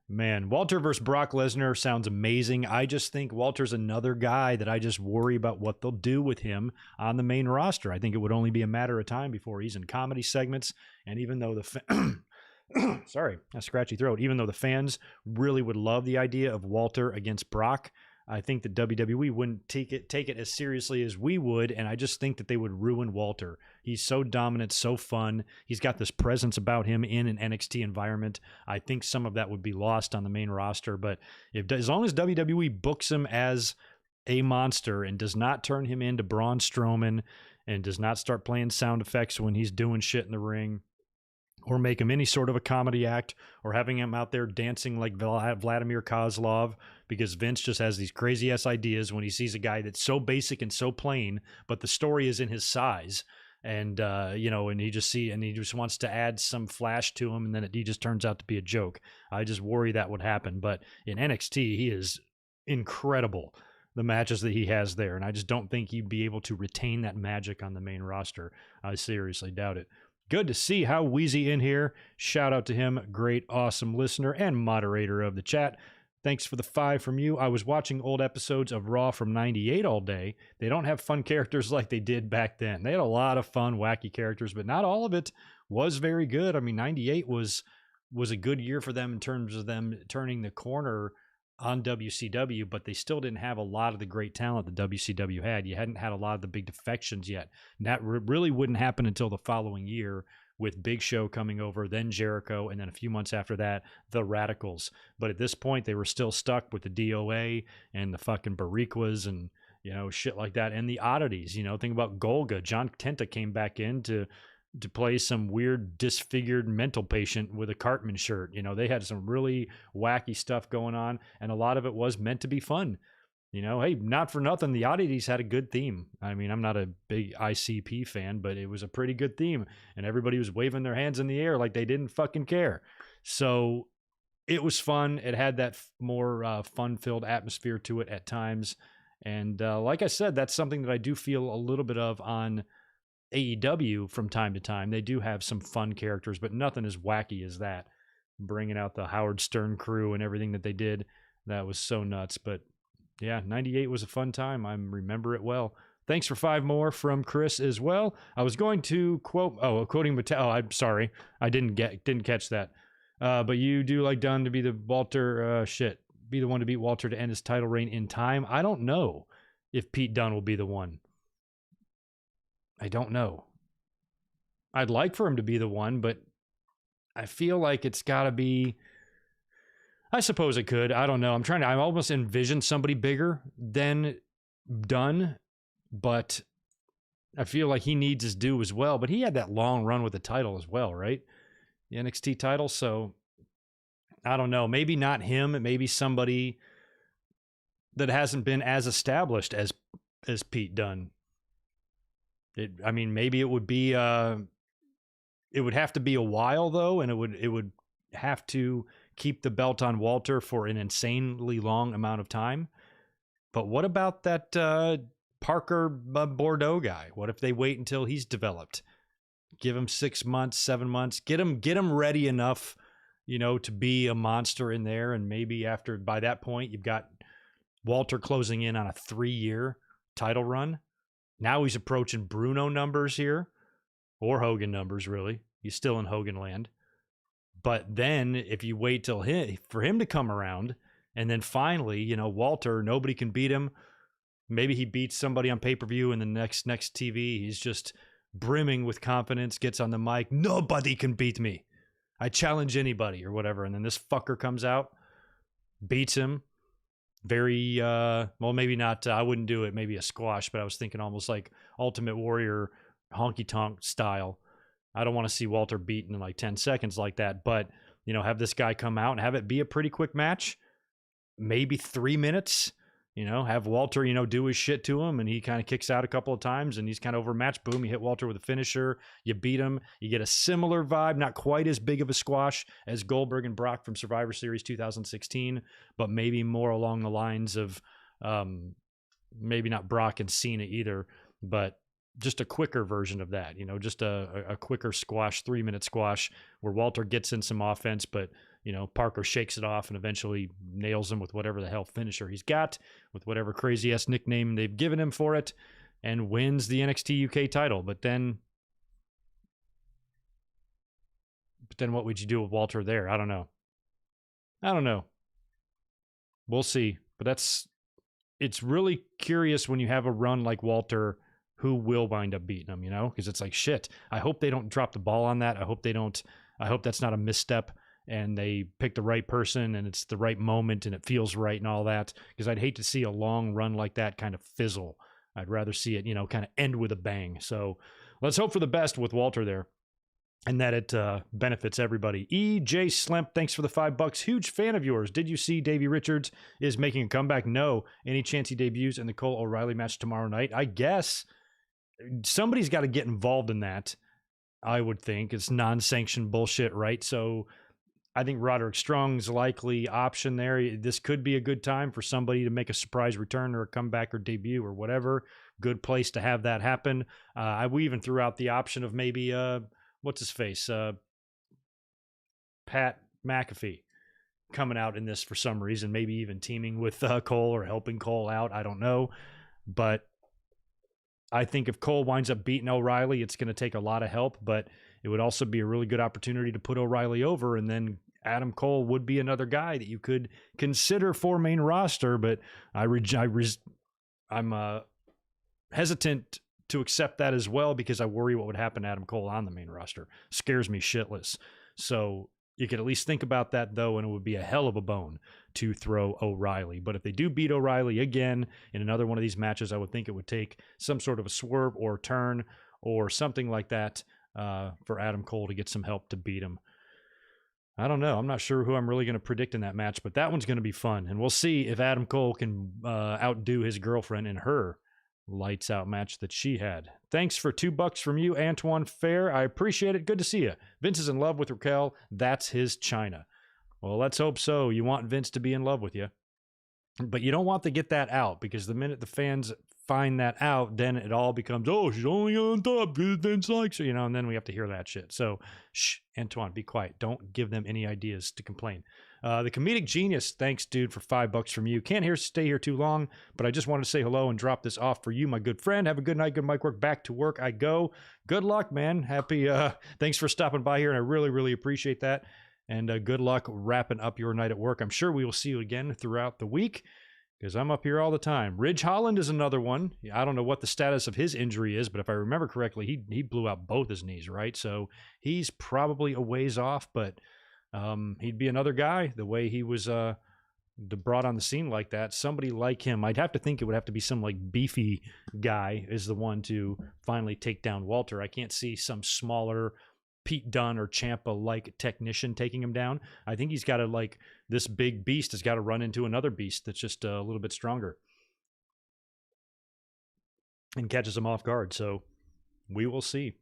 Man, Walter versus Brock Lesnar sounds amazing. I just think Walter's another guy that I just worry about what they'll do with him on the main roster. I think it would only be a matter of time before he's in comedy segments. And even though sorry, a scratchy throat. Even though the fans really would love the idea of Walter against Brock, I think that WWE wouldn't take it as seriously as we would, and I just think that they would ruin Walter. He's so dominant, so fun. He's got this presence about him in an NXT environment. I think some of that would be lost on the main roster, but as long as WWE books him as a monster and does not turn him into Braun Strowman and does not start playing sound effects when he's doing shit in the ring, or make him any sort of a comedy act, or having him out there dancing like Vladimir Kozlov, because Vince just has these crazy ass ideas when he sees a guy that's so basic and so plain, but the story is in his size. And, and he just wants to add some flash to him, and then he just turns out to be a joke. I just worry that would happen. But in NXT, he is incredible, the matches that he has there. And I just don't think he'd be able to retain that magic on the main roster. I seriously doubt it. Good to see How Wheezy in here. Shout out to him. Great, awesome listener and moderator of the chat. Thanks for the 5 from you. I was watching old episodes of Raw from 98 all day. They don't have fun characters like they did back then. They had a lot of fun, wacky characters, but not all of it was very good. I mean, 98 was a good year for them in terms of them turning the corner on WCW, but they still didn't have a lot of the great talent that WCW had. You hadn't had a lot of the big defections yet. And that really wouldn't happen until the following year, with Big Show coming over, then Jericho, and then a few months after that, the Radicals. But at this point, they were still stuck with the DOA and the fucking Bariquas and, shit like that, and the oddities. Think about Golga. John Tenta came back in to play some weird disfigured mental patient with a Cartman shirt. They had some really wacky stuff going on, and a lot of it was meant to be fun. Hey, not for nothing, the oddities had a good theme. I mean, I'm not a big ICP fan, but it was a pretty good theme, and everybody was waving their hands in the air like they didn't fucking care. So it was fun. It had that more fun-filled atmosphere to it at times. And like I said, that's something that I do feel a little bit of on AEW from time to time. They do have some fun characters, but nothing as wacky as that. Bringing out the Howard Stern crew and everything that they did, that was so nuts. But yeah, 98 was a fun time. I remember it well. Thanks for 5 more from Chris as well. I was going to quoting Mattel. Oh, I'm sorry. I didn't catch that. But you do like Dunne to be the be the one to beat Walter to end his title reign in time. I don't know if Pete Dunne will be the one. I don't know. I'd like for him to be the one, but I feel like it's got to be... I suppose it could. I don't know. I almost envision somebody bigger than Dunne, but I feel like he needs his due as well. But he had that long run with the title as well, right? The NXT title. So I don't know. Maybe not him. Maybe somebody that hasn't been as established as Pete Dunne. Maybe it would be. It would have to be a while though, and it would have to keep the belt on Walter for an insanely long amount of time. But what about that Parker Bordeaux guy? What if they wait until he's developed? Give him 6 months, 7 months. Get him ready enough, to be a monster in there. And maybe by that point, you've got Walter closing in on a 3-year title run. Now he's approaching Bruno numbers here, or Hogan numbers, really. He's still in Hogan land. But then if you wait for him to come around, and then finally, Walter, nobody can beat him. Maybe he beats somebody on pay-per-view, and the next TV, he's just brimming with confidence, gets on the mic. Nobody can beat me. I challenge anybody or whatever. And then this fucker comes out, beats him. Very, maybe not. I wouldn't do it. Maybe a squash, but I was thinking almost like Ultimate Warrior honky tonk style. I don't want to see Walter beaten in like 10 seconds like that, but, have this guy come out and have it be a pretty quick match, maybe 3 minutes, have Walter, do his shit to him, and he kind of kicks out a couple of times and he's kind of overmatched. Boom, you hit Walter with a finisher, you beat him, you get a similar vibe, not quite as big of a squash as Goldberg and Brock from Survivor Series 2016, but maybe more along the lines of, maybe not Brock and Cena either, but just a quicker version of that, just a quicker squash, 3-minute squash where Walter gets in some offense, but, Parker shakes it off and eventually nails him with whatever the hell finisher he's got, with whatever crazy ass nickname they've given him for it, and wins the NXT UK title. But then what would you do with Walter there? I don't know. We'll see. But it's really curious when you have a run like Walter, who will wind up beating him, because it's like, shit, I hope they don't drop the ball on that. I hope that's not a misstep and they pick the right person and it's the right moment and it feels right and all that, because I'd hate to see a long run like that kind of fizzle. I'd rather see it, kind of end with a bang. So let's hope for the best with Walter there, and that it benefits everybody. EJ Slimp, thanks for the $5. Huge fan of yours. Did you see Davey Richards is making a comeback? No. Any chance he debuts in the Cole O'Reilly match tomorrow night? I guess somebody's got to get involved in that. I would think it's non-sanctioned bullshit, right? So I think Roderick Strong's likely option there. This could be a good time for somebody to make a surprise return or a comeback or debut or whatever. Good place to have that happen. We even threw out the option of maybe, what's his face? Pat McAfee coming out in this for some reason, maybe even teaming with Cole or helping Cole out. I don't know. But I think if Cole winds up beating O'Reilly, it's going to take a lot of help, but it would also be a really good opportunity to put O'Reilly over, and then Adam Cole would be another guy that you could consider for main roster, but I'm hesitant to accept that as well because I worry what would happen to Adam Cole on the main roster. Scares me shitless. So you could at least think about that, though, and it would be a hell of a bone to throw O'Reilly. But if they do beat O'Reilly again in another one of these matches, I would think it would take some sort of a swerve or turn or something like that for Adam Cole to get some help to beat him. I don't know. I'm not sure who I'm really going to predict in that match, but that one's going to be fun. And we'll see if Adam Cole can outdo his girlfriend in her lights out match that she had. Thanks for $2 from you, Antoine Fair. I appreciate it. Good to see you. Vince is in love with Raquel. That's his China. Well, let's hope so. You want Vince to be in love with you, but you don't want to get that out, because the minute the fans find that out, then it all becomes, oh, she's only on top because Vince likes her, and then we have to hear that shit. So, shh, Antoine, be quiet. Don't give them any ideas to complain. The Comedic Genius, thanks, dude, for $5 from you. Can't stay here too long, but I just wanted to say hello and drop this off for you, my good friend. Have a good night, good mic work. Back to work I go. Good luck, man. Happy, thanks for stopping by here, and I really, really appreciate that. And good luck wrapping up your night at work. I'm sure we will see you again throughout the week, because I'm up here all the time. Ridge Holland is another one. I don't know what the status of his injury is, but if I remember correctly, he blew out both his knees, right? So he's probably a ways off, but he'd be another guy, the way he was brought on the scene like that. Somebody like him, I'd have to think it would have to be some like beefy guy is the one to finally take down Walter. I can't see some smaller Pete Dunne or Ciampa-like technician taking him down. I think he's got to, like, this big beast has got to run into another beast that's just a little bit stronger and catches him off guard. So we will see.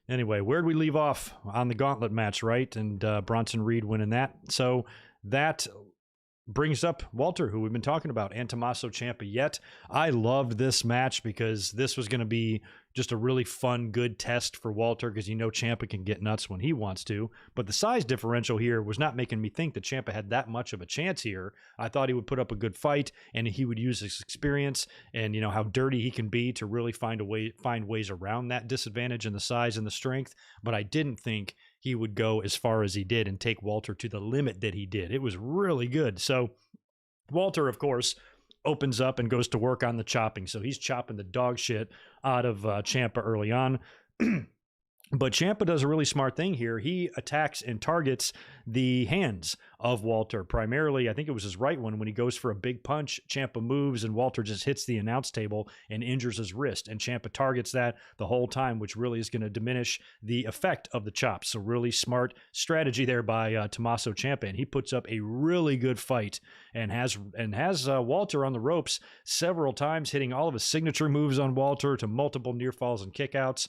Anyway, where'd we leave off on the Gauntlet match, right? And Bronson Reed winning that. So that brings up Walter, who we've been talking about, and Tommaso Ciampa yet. I loved this match because this was going to be just a really fun, good test for Walter, because Ciampa can get nuts when he wants to. But the size differential here was not making me think that Ciampa had that much of a chance here. I thought he would put up a good fight, and he would use his experience and how dirty he can be to really find ways around that disadvantage in the size and the strength. But I didn't think he would go as far as he did and take Walter to the limit that he did. It was really good. So Walter, of course, opens up and goes to work on the chopping. So he's chopping the dog shit out of Ciampa early on. But Ciampa does a really smart thing here. He attacks and targets the hands of Walter. Primarily, I think it was his right one. When he goes for a big punch, Ciampa moves and Walter just hits the announce table and injures his wrist. And Ciampa targets that the whole time, which really is going to diminish the effect of the chops. So really smart strategy there by Tommaso Ciampa. And he puts up a really good fight and has Walter on the ropes several times, hitting all of his signature moves on Walter to multiple near falls and kickouts.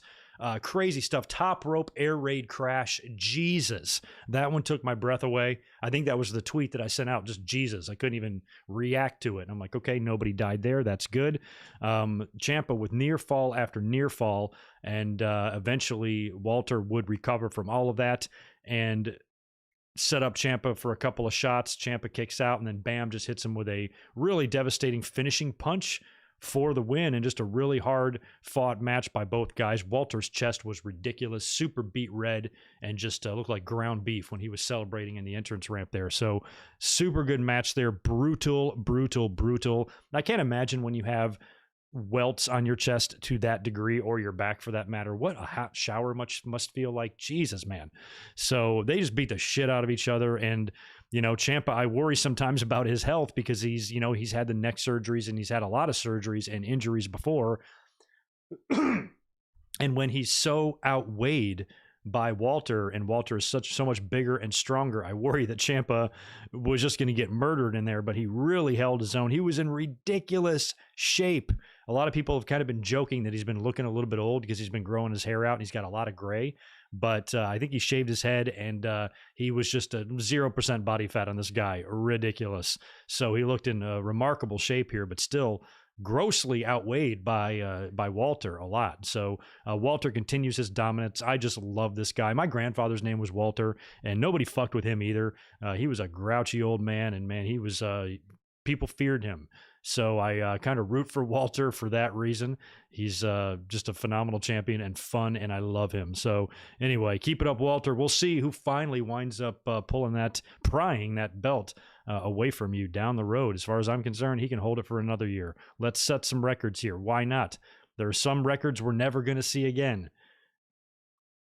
Crazy stuff. Top rope air raid crash. Jesus. That one took my breath away. I think that was the tweet that I sent out. Just Jesus. I couldn't even react to it. And I'm like, okay, nobody died there. That's good. Ciampa with near fall after near fall. And eventually Walter would recover from all of that and set up Ciampa for a couple of shots. Ciampa kicks out and then bam, just hits him with a really devastating finishing punch for the win, and just a really hard fought match by both guys. Walter's chest was ridiculous, super beat red, and just looked like ground beef when he was celebrating in the entrance ramp there. So super good match there. Brutal, brutal, brutal. I can't imagine when you have welts on your chest to that degree, or your back for that matter. What a hot shower must feel like. Jesus, man. So they just beat the shit out of each other. And, Ciampa, I worry sometimes about his health because he's had the neck surgeries and he's had a lot of surgeries and injuries before. And when he's so outweighed by Walter, and Walter is so much bigger and stronger, I worry that Ciampa was just going to get murdered in there, but he really held his own. He was in ridiculous shape. A lot of people have kind of been joking that he's been looking a little bit old because he's been growing his hair out and he's got a lot of gray, but I think he shaved his head, and he was just a 0% body fat on this guy. Ridiculous. So he looked in remarkable shape here, but still grossly outweighed by Walter a lot. So Walter continues his dominance. I just love this guy. My grandfather's name was Walter, and nobody fucked with him either. He was a grouchy old man, and man, he was people feared him. So I kind of root for Walter for that reason. He's just a phenomenal champion and fun, and I love him. So anyway, keep it up, Walter. We'll see who finally winds up prying that belt away from you down the road. As far as I'm concerned, he can hold it for another year. Let's set some records here. Why not? There are some records we're never going to see again.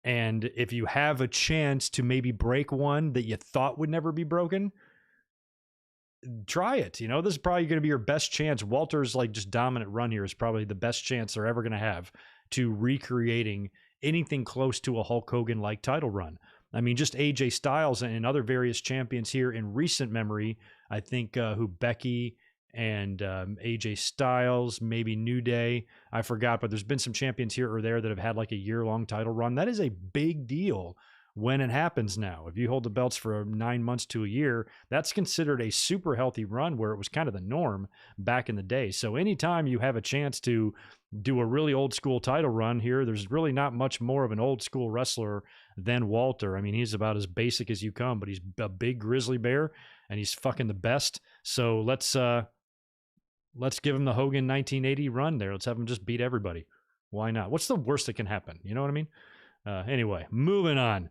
And if you have a chance to maybe break one that you thought would never be broken, try it. This is probably going to be your best chance. Walter's just dominant run here is probably the best chance they're ever going to have to recreating anything close to a Hulk Hogan like title run. I mean, just AJ Styles and other various champions here in recent memory. I think who Becky and AJ Styles, maybe New Day, I forgot, but there's been some champions here or there that have had a year-long title run. That is a big deal when it happens now. If you hold the belts for 9 months to a year, that's considered a super healthy run, where it was kind of the norm back in the day. So anytime you have a chance to do a really old school title run here, there's really not much more of an old school wrestler than Walter. I mean, he's about as basic as you come, but he's a big grizzly bear and he's fucking the best. So let's give him the Hogan 1980 run there. Let's have him just beat everybody. Why not? What's the worst that can happen? You know what I mean? Anyway, moving on.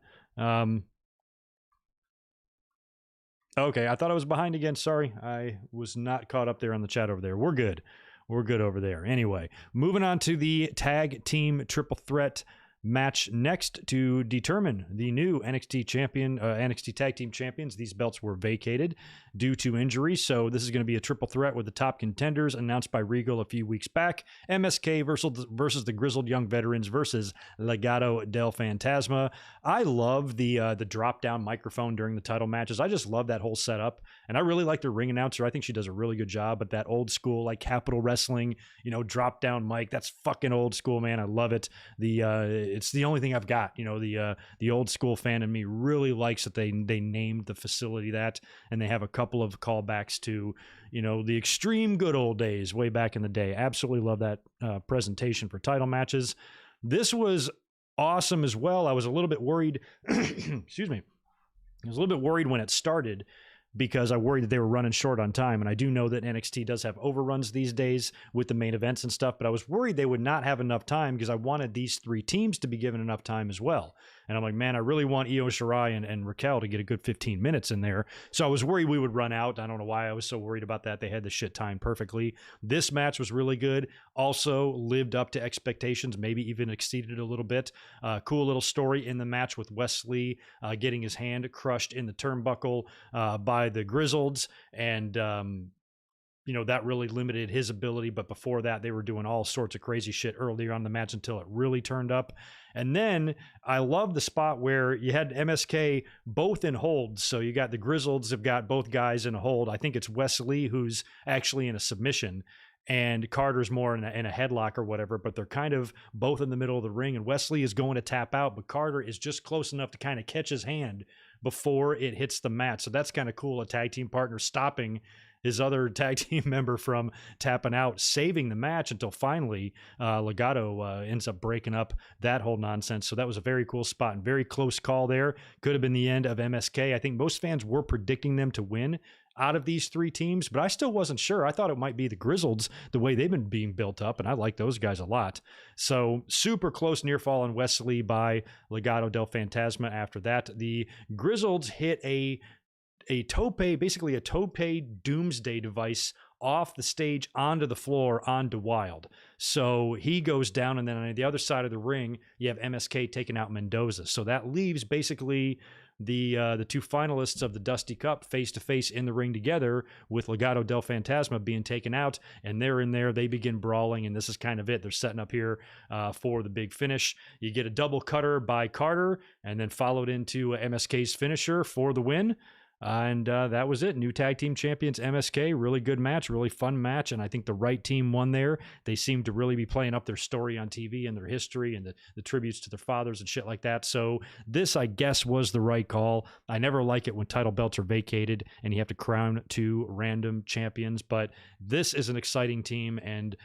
Okay, I thought I was behind again. Sorry, I was not caught up there on the chat over there. We're good. We're good over there. Anyway, moving on to the tag team triple threat match next to determine the new NXT champion, NXT tag team champions. These belts were vacated due to injury, so this is going to be a triple threat with the top contenders announced by Regal a few weeks back. MSK versus the Grizzled Young Veterans versus Legado del Fantasma. I love the drop down microphone during the title matches. I just love that whole setup, and I really like the ring announcer. I think she does a really good job. But that old school Capital Wrestling, drop down mic, that's fucking old school, man. I love it. It's the only thing I've got. The old school fan in me really likes that they named the facility that, and they have a couple of callbacks to the extreme good old days way back in the day. Absolutely love that presentation for title matches. This was awesome as well. I was a little bit worried. Excuse me. I was a little bit worried when it started, because I worried that they were running short on time. And I do know that NXT does have overruns these days with the main events and stuff, but I was worried they would not have enough time, because I wanted these three teams to be given enough time as well. And I'm like, man, I really want Io Shirai and Raquel to get a good 15 minutes in there. So I was worried we would run out. I don't know why I was so worried about that. They had the shit timed perfectly. This match was really good. Also lived up to expectations, maybe even exceeded it a little bit. Cool little story in the match with Wesley getting his hand crushed in the turnbuckle by the Grizzleds, and that really limited his ability. But before that, they were doing all sorts of crazy shit earlier on in the match until it really turned up. And then I love the spot where you had MSK both in holds. So you got the Grizzleds have got both guys in a hold. I think it's Wesley who's actually in a submission, and Carter's more in a headlock or whatever, but they're kind of both in the middle of the ring, and Wesley is going to tap out, but Carter is just close enough to kind of catch his hand before it hits the mat. So that's kind of cool. A tag team partner stopping his other tag team member from tapping out, saving the match until finally Legado ends up breaking up that whole nonsense. So that was a very cool spot and very close call there. Could have been the end of MSK. I think most fans were predicting them to win out of these three teams, but I still wasn't sure. I thought it might be the Grizzleds, the way they've been being built up, and I like those guys a lot. So super close near fall on Wesley by Legado del Fantasma. After that, the Grizzleds hit a tope, basically a tope doomsday device off the stage onto the floor onto Wild. So he goes down, and then on the other side of the ring, you have MSK taking out Mendoza. So that leaves basically the two finalists of the Dusty Cup face-to-face in the ring together, with Legado del Fantasma being taken out, and they're in there. They begin brawling, and this is kind of it. They're setting up here for the big finish. You get a double cutter by Carter, and then followed into MSK's finisher for the win. And that was it. New tag team champions, MSK. Really good match, really fun match. And I think the right team won there. They seem to really be playing up their story on TV and their history and the tributes to their fathers and shit like that. So this, I guess, was the right call. I never like it when title belts are vacated and you have to crown two random champions. But this is an exciting team, and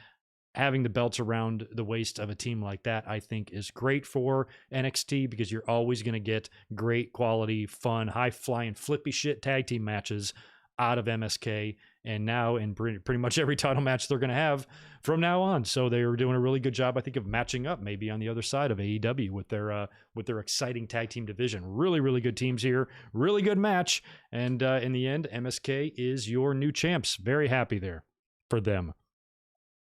having the belts around the waist of a team like that, I think, is great for NXT, because you're always going to get great quality, fun, high-flying, flippy shit tag team matches out of MSK, and now in pretty much every title match they're going to have from now on. So they were doing a really good job, I think, of matching up maybe on the other side of AEW with their exciting tag team division. Really, really good teams here. Really good match. And in the end, MSK is your new champs. Very happy there for them.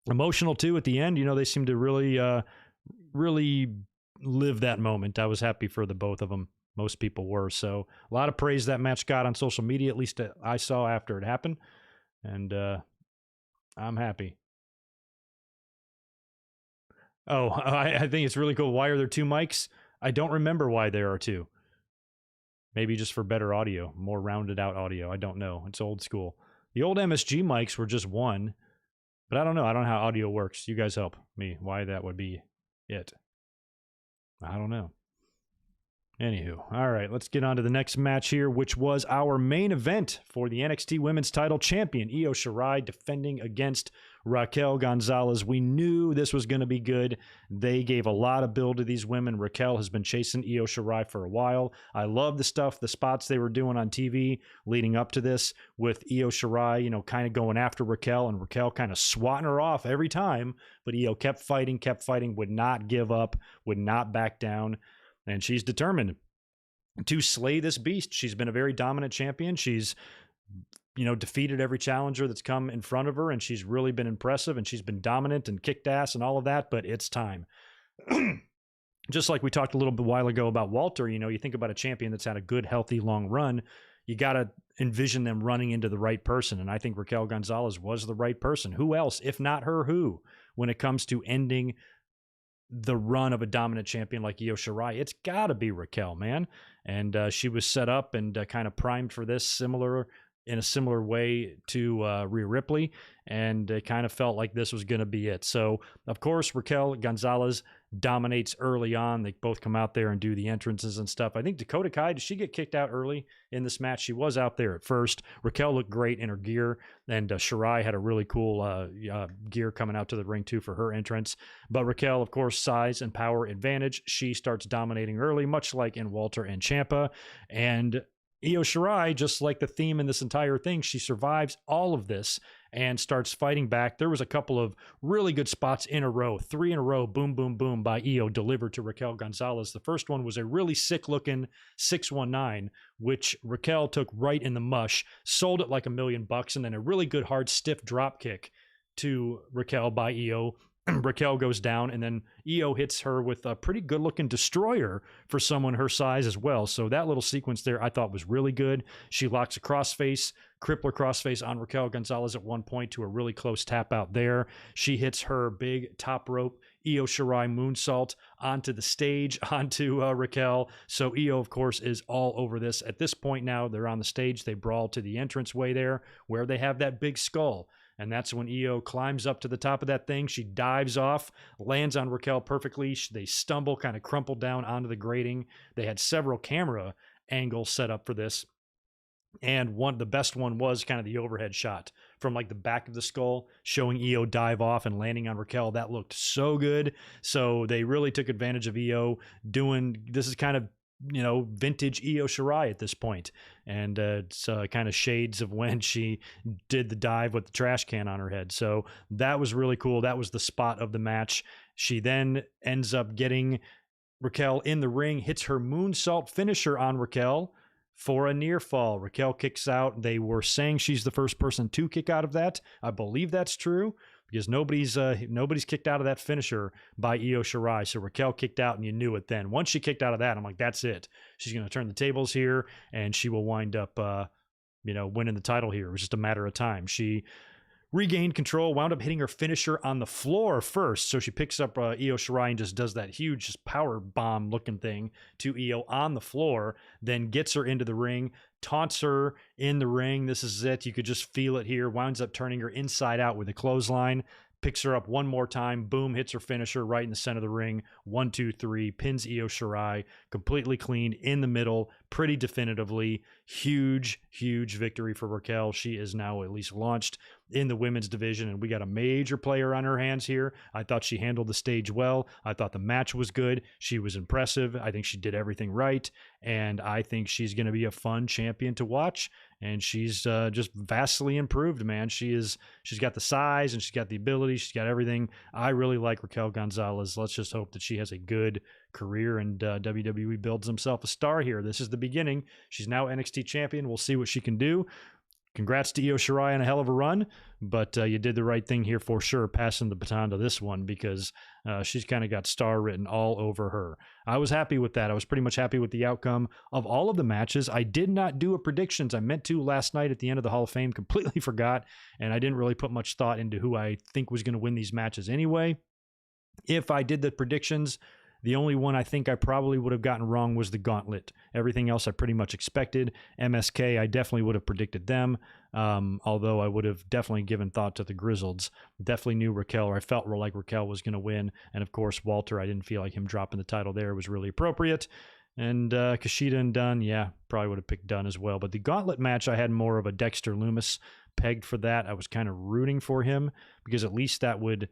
Emotional too at the end. You know, they seem to really live that moment. I was happy for the both of them. Most people were. So a lot of praise that match got on social media, at least I saw after it happened. And I'm happy. Oh, I think it's really cool. Why are there two mics? I don't remember why there are two. Maybe just for better audio, more rounded out audio. I don't know. It's old school. The old MSG mics were just one. But I don't know. I don't know how audio works. You guys help me. Why that would be it. I don't know. Anywho, all right, let's get on to the next match here, which was our main event for the NXT Women's Title champion, Io Shirai, defending against Raquel Gonzalez. We knew this was going to be good. They gave a lot of build to these women. Raquel has been chasing Io Shirai for a while. I love the spots they were doing on TV leading up to this with Io Shirai, you know, kind of going after Raquel, and Raquel kind of swatting her off every time. But Io kept fighting, would not give up, would not back down. And she's determined to slay this beast. She's been a very dominant champion. She's, you know, defeated every challenger that's come in front of her, and she's really been impressive, and she's been dominant and kicked ass and all of that, but it's time. Just like we talked a little bit while ago about Walter, you know, you think about a champion that's had a good, healthy, long run, you got to envision them running into the right person, and I think Raquel Gonzalez was the right person. Who else, if not her, who, when it comes to ending the run of a dominant champion like Io Shirai? It's got to be Raquel, man. And she was set up and kind of primed for this in a similar way to Rhea Ripley, and it kind of felt like this was going to be it. So, of course, Raquel Gonzalez dominates early on. They both come out there and do the entrances and stuff. I think Dakota Kai, did she get kicked out early in this match? She was out there at first. Raquel looked great in her gear, and Shirai had a really cool gear coming out to the ring too for her entrance. But Raquel, of course, size and power advantage. She starts dominating early, much like in Walter and Ciampa. And Io Shirai, just like the theme in this entire thing, she survives all of this and starts fighting back. There was a couple of really good spots in a row, 3 in a row, boom, boom, boom, by Io, delivered to Raquel Gonzalez. The first one was a really sick-looking 619, which Raquel took right in the mush, sold it like $1 million, and then a really good, hard, stiff drop kick to Raquel by Io. Raquel goes down, and then Io hits her with a pretty good-looking destroyer for someone her size as well. So that little sequence there I thought was really good. She locks a crossface, crippler crossface on Raquel Gonzalez at one point to a really close tap out there. She hits her big top rope Io Shirai moonsault onto the stage, onto Raquel. So Io, of course, is all over this. At this point now, they're on the stage. They brawl to the entranceway there where they have that big skull. And that's when Io climbs up to the top of that thing. She dives off, lands on Raquel perfectly. They stumble, kind of crumple down onto the grating. They had several camera angles set up for this. And the best one was kind of the overhead shot from like the back of the skull, showing Io dive off and landing on Raquel. That looked so good. So they really took advantage of Io this is kind of, you know, vintage Io Shirai at this point. And it's kind of shades of when she did the dive with the trash can on her head. So that was really cool. That was the spot of the match. She then ends up getting Raquel in the ring, hits her moonsault finisher on Raquel. for a near fall. Raquel kicks out. They were saying she's the first person to kick out of that. I believe that's true because nobody's kicked out of that finisher by Io Shirai. So Raquel kicked out, and you knew it then. Once she kicked out of that, I'm like, that's it. She's going to turn the tables here, and she will wind up, winning the title here. It was just a matter of time. She regained control, wound up hitting her finisher on the floor first. So she picks up Io Shirai and just does that huge just power bomb looking thing to Io on the floor, then gets her into the ring, taunts her in the ring. This is it. You could just feel it here. Winds up turning her inside out with a clothesline. Picks her up one more time. Boom, hits her finisher right in the center of the ring. 1, 2, 3. Pins Io Shirai completely clean in the middle, pretty definitively. Huge, huge victory for Raquel. She is now at least launched in the women's division, and we got a major player on her hands here. I thought she handled the stage well. I thought the match was good. She was impressive. I think she did everything right, and I think she's going to be a fun champion to watch. And she's just vastly improved, man. She's got the size and she's got the ability. She's got everything. I really like Raquel Gonzalez. Let's just hope that she has a good career and WWE builds himself a star here. This is the beginning. She's now NXT champion. We'll see what she can do. Congrats to Io Shirai on a hell of a run, but you did the right thing here for sure, passing the baton to this one because she's kind of got star written all over her. I was happy with that. I was pretty much happy with the outcome of all of the matches. I did not do a predictions. I meant to last night at the end of the Hall of Fame, completely forgot, and I didn't really put much thought into who I think was going to win these matches anyway. If I did the predictions, the only one I think I probably would have gotten wrong was the Gauntlet. Everything else I pretty much expected. MSK, I definitely would have predicted them, although I would have definitely given thought to the Grizzleds. Definitely knew Raquel, or I felt like Raquel was going to win. And, of course, Walter, I didn't feel like him dropping the title there was really appropriate. And Kushida and Dunne, yeah, probably would have picked Dunne as well. But the Gauntlet match, I had more of a Dexter Lumis pegged for that. I was kind of rooting for him because at least that would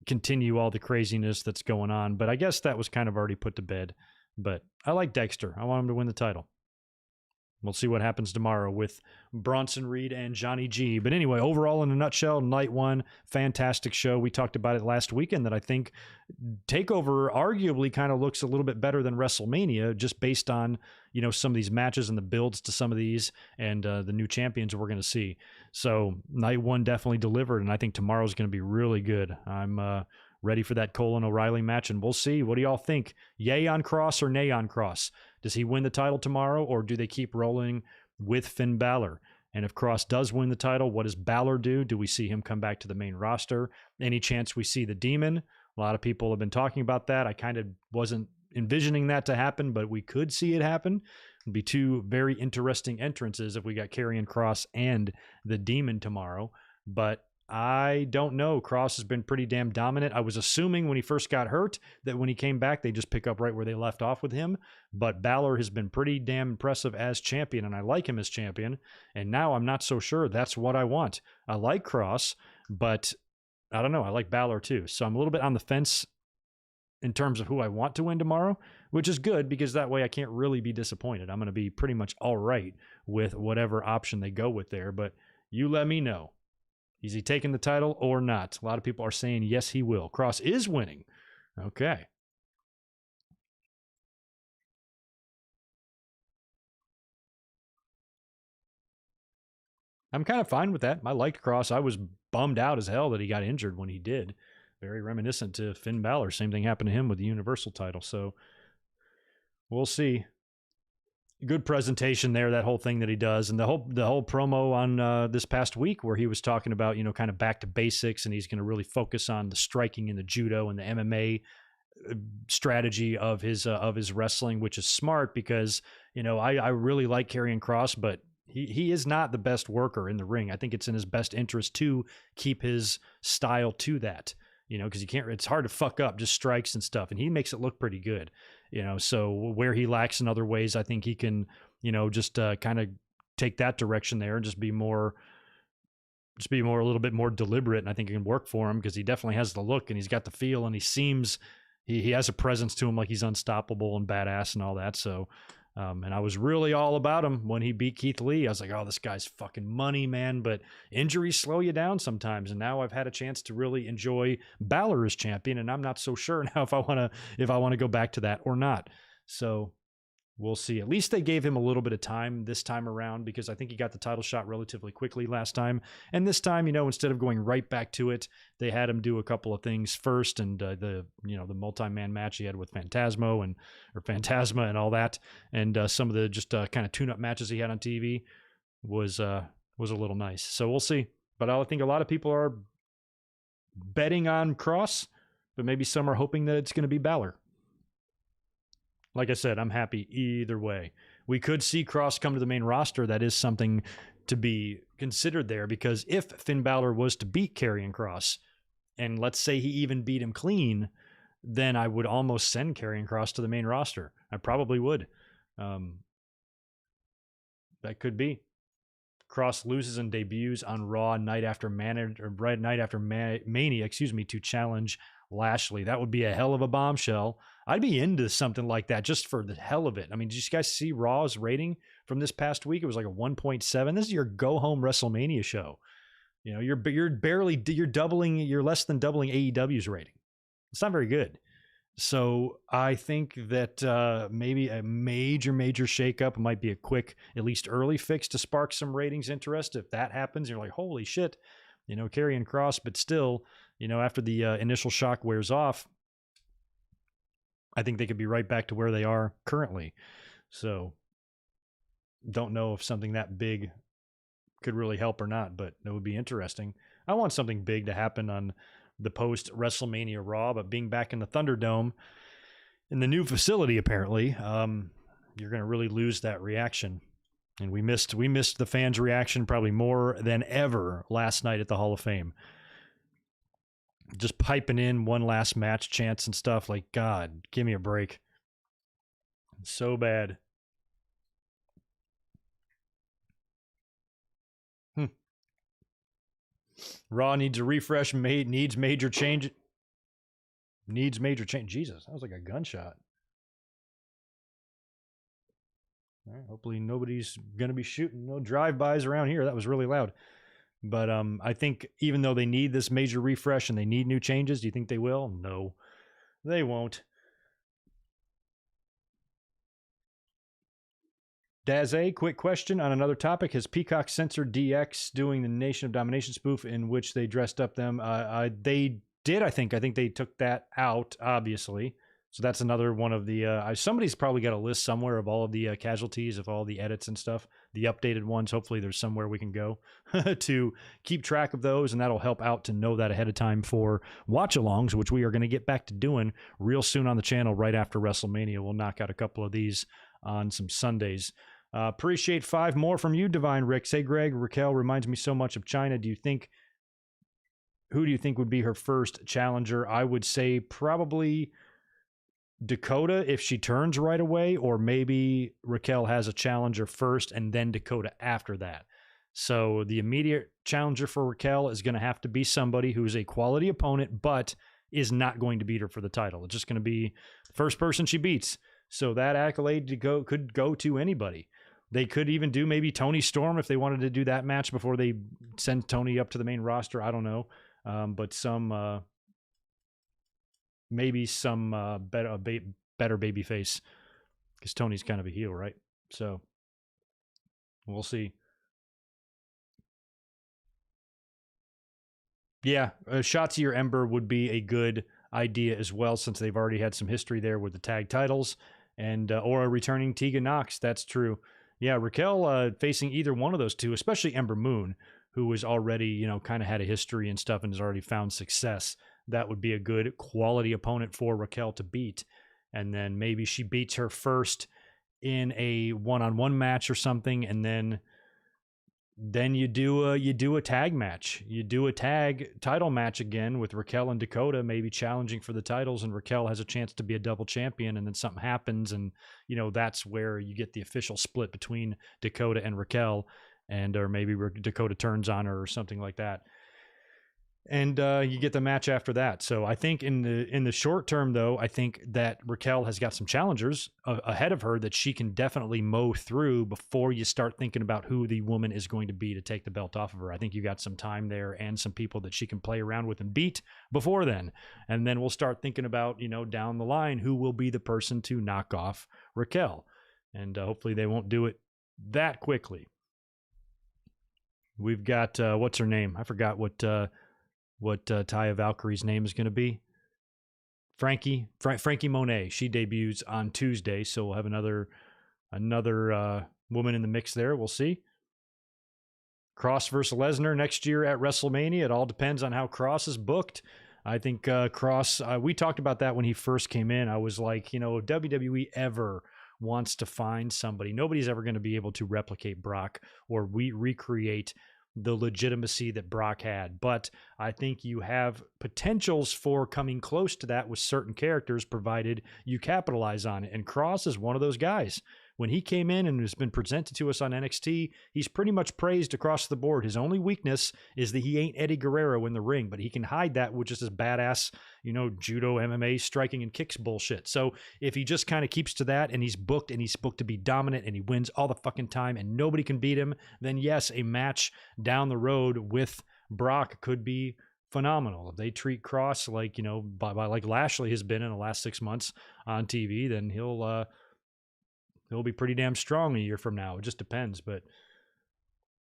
continue all the craziness that's going on, but I guess that was kind of already put to bed. But I like Dexter. I want him to win the title. We'll see what happens tomorrow with Bronson Reed and Johnny G. But anyway, overall, in a nutshell, night one, fantastic show. We talked about it last weekend that I think TakeOver arguably kind of looks a little bit better than WrestleMania just based on, some of these matches and the builds to some of these and the new champions we're going to see. So night one definitely delivered, and I think tomorrow's going to be really good. I'm ready for that Cole and O'Reilly match, and we'll see. What do y'all think? Yay on Cross or nay on Cross? Does he win the title tomorrow, or do they keep rolling with Finn Balor? And if Cross does win the title, what does Balor do? Do we see him come back to the main roster? Any chance we see the Demon? A lot of people have been talking about that. I kind of wasn't envisioning that to happen, but we could see it happen. It'd be two very interesting entrances if we got Karrion Kross and the Demon tomorrow. But I don't know. Cross has been pretty damn dominant. I was assuming when he first got hurt that when he came back, they just pick up right where they left off with him. But Balor has been pretty damn impressive as champion, and I like him as champion. And now I'm not so sure that's what I want. I like Cross, but I don't know. I like Balor too. So I'm a little bit on the fence in terms of who I want to win tomorrow, which is good because that way I can't really be disappointed. I'm going to be pretty much all right with whatever option they go with there. But you let me know. Is he taking the title or not? A lot of people are saying, yes, he will. Cross is winning. Okay. I'm kind of fine with that. I liked Cross. I was bummed out as hell that he got injured when he did. Very reminiscent to Finn Balor. Same thing happened to him with the Universal title. So we'll see. Good presentation there, that whole thing that he does, and the whole promo on this past week where he was talking about kind of back to basics, and he's going to really focus on the striking and the judo and the MMA strategy of his wrestling, which is smart because I really like Karrion Kross, but he is not the best worker in the ring. I think it's in his best interest to keep his style to that, because it's hard to fuck up just strikes and stuff, and he makes it look pretty good. So where he lacks in other ways, I think he can, just kind of take that direction there and just be a little bit more deliberate. And I think it can work for him because he definitely has the look and he's got the feel and he has a presence to him, like he's unstoppable and badass and all that. So, and I was really all about him when he beat Keith Lee. I was like, oh, this guy's fucking money, man. But injuries slow you down sometimes. And now I've had a chance to really enjoy Balor as champion. And I'm not so sure now if I want to go back to that or not. So we'll see. At least they gave him a little bit of time this time around, because I think he got the title shot relatively quickly last time. And this time, instead of going right back to it, they had him do a couple of things first. And the multi-man match he had with Phantasma and all that. And some of the just kind of tune-up matches he had on TV was a little nice. So we'll see. But I think a lot of people are betting on Cross, but maybe some are hoping that it's going to be Balor. Like I said, I'm happy either way. We could see Cross come to the main roster. That is something to be considered there, because if Finn Balor was to beat Karrion Kross, and let's say he even beat him clean, then I would almost send Karrion Kross to the main roster. I probably would. That could be. Cross loses and debuts on Raw night after Mania, to challenge Lashley. That would be a hell of a bombshell. I'd be into something like that just for the hell of it. I mean, did you guys see Raw's rating from this past week? It was like a 1.7. This is your go home WrestleMania show. You're less than doubling AEW's rating. It's not very good. So I think that maybe a major shakeup might be a quick, at least early fix to spark some ratings interest. If that happens, you're like, holy shit, Karrion Kross, but still, after the initial shock wears off, I think they could be right back to where they are currently. So don't know if something that big could really help or not, but it would be interesting. I want something big to happen on the post WrestleMania Raw, but being back in the Thunderdome in the new facility, apparently, you're going to really lose that reaction. And we missed the fans' reaction probably more than ever last night at the Hall of Fame. Just piping in one last match chants and stuff, like, God, give me a break. So bad. Raw needs a refresh, needs major change. Jesus, that was like a gunshot. All right, hopefully nobody's going to be shooting no drive-bys around here. That was really loud. But I think even though they need this major refresh and they need new changes, do you think they will? No, they won't. Daze, quick question on another topic. Has Peacock censored DX doing the Nation of Domination spoof in which they dressed up them? They did, I think. I think they took that out, obviously. So that's another one of the... somebody's probably got a list somewhere of all of the casualties, of all the edits and stuff. The updated ones. Hopefully there's somewhere we can go to keep track of those, and that'll help out to know that ahead of time for watch-alongs, which we are going to get back to doing real soon on the channel right after WrestleMania. We'll knock out a couple of these on some Sundays. Appreciate 5 more from you, Divine Rick. Say, Greg, Raquel reminds me so much of China. Who do you think would be her first challenger? I would say probably Dakota if she turns right away, or maybe Raquel has a challenger first and then Dakota after that. So the immediate challenger for Raquel is going to have to be somebody who is a quality opponent but is not going to beat her for the title. It's just going to be the first person she beats. So that accolade could go to anybody. They could even do maybe Toni Storm if they wanted to do that match before they send Toni up to the main roster. I don't know. But maybe some better babyface, because Tony's kind of a heel, right? So we'll see. Yeah, Shotzi or Ember would be a good idea as well, since they've already had some history there with the tag titles, and or a returning Tegan Nox. That's true. Yeah, Raquel facing either one of those two, especially Ember Moon, who was already, kind of had a history and stuff and has already found success. That would be a good quality opponent for Raquel to beat. And then maybe she beats her first in a one-on-one match or something, and then you do a tag match. You do a tag title match again with Raquel and Dakota, maybe challenging for the titles, and Raquel has a chance to be a double champion, and then something happens, and that's where you get the official split between Dakota and Raquel, or maybe Dakota turns on her or something like that. And you get the match after that. So I think in the short term, though, I think that Raquel has got some challengers ahead of her that she can definitely mow through before you start thinking about who the woman is going to be to take the belt off of her. I think you got some time there and some people that she can play around with and beat before then. And then we'll start thinking about, down the line, who will be the person to knock off Raquel. and hopefully they won't do it that quickly. We've got what's her name? I forgot what Taya Valkyrie's name is going to be. Frankie Monet. She debuts on Tuesday, so we'll have another woman in the mix there. We'll see. Cross versus Lesnar next year at WrestleMania. It all depends on how Cross is booked. I think Cross, we talked about that when he first came in. I was like, if WWE ever wants to find somebody, nobody's ever going to be able to replicate Brock or recreate the legitimacy that Brock had. But I think you have potentials for coming close to that with certain characters, provided you capitalize on it. And Cross is one of those guys. When he came in and has been presented to us on NXT, he's pretty much praised across the board. His only weakness is that he ain't Eddie Guerrero in the ring, but he can hide that with just his badass, judo, MMA, striking, and kicks bullshit. So if he just kind of keeps to that and he's booked to be dominant and he wins all the fucking time and nobody can beat him, then yes, a match down the road with Brock could be phenomenal. If they treat Cross like, like Lashley has been in the last 6 months on TV, then he'll be pretty damn strong a year from now. It just depends, but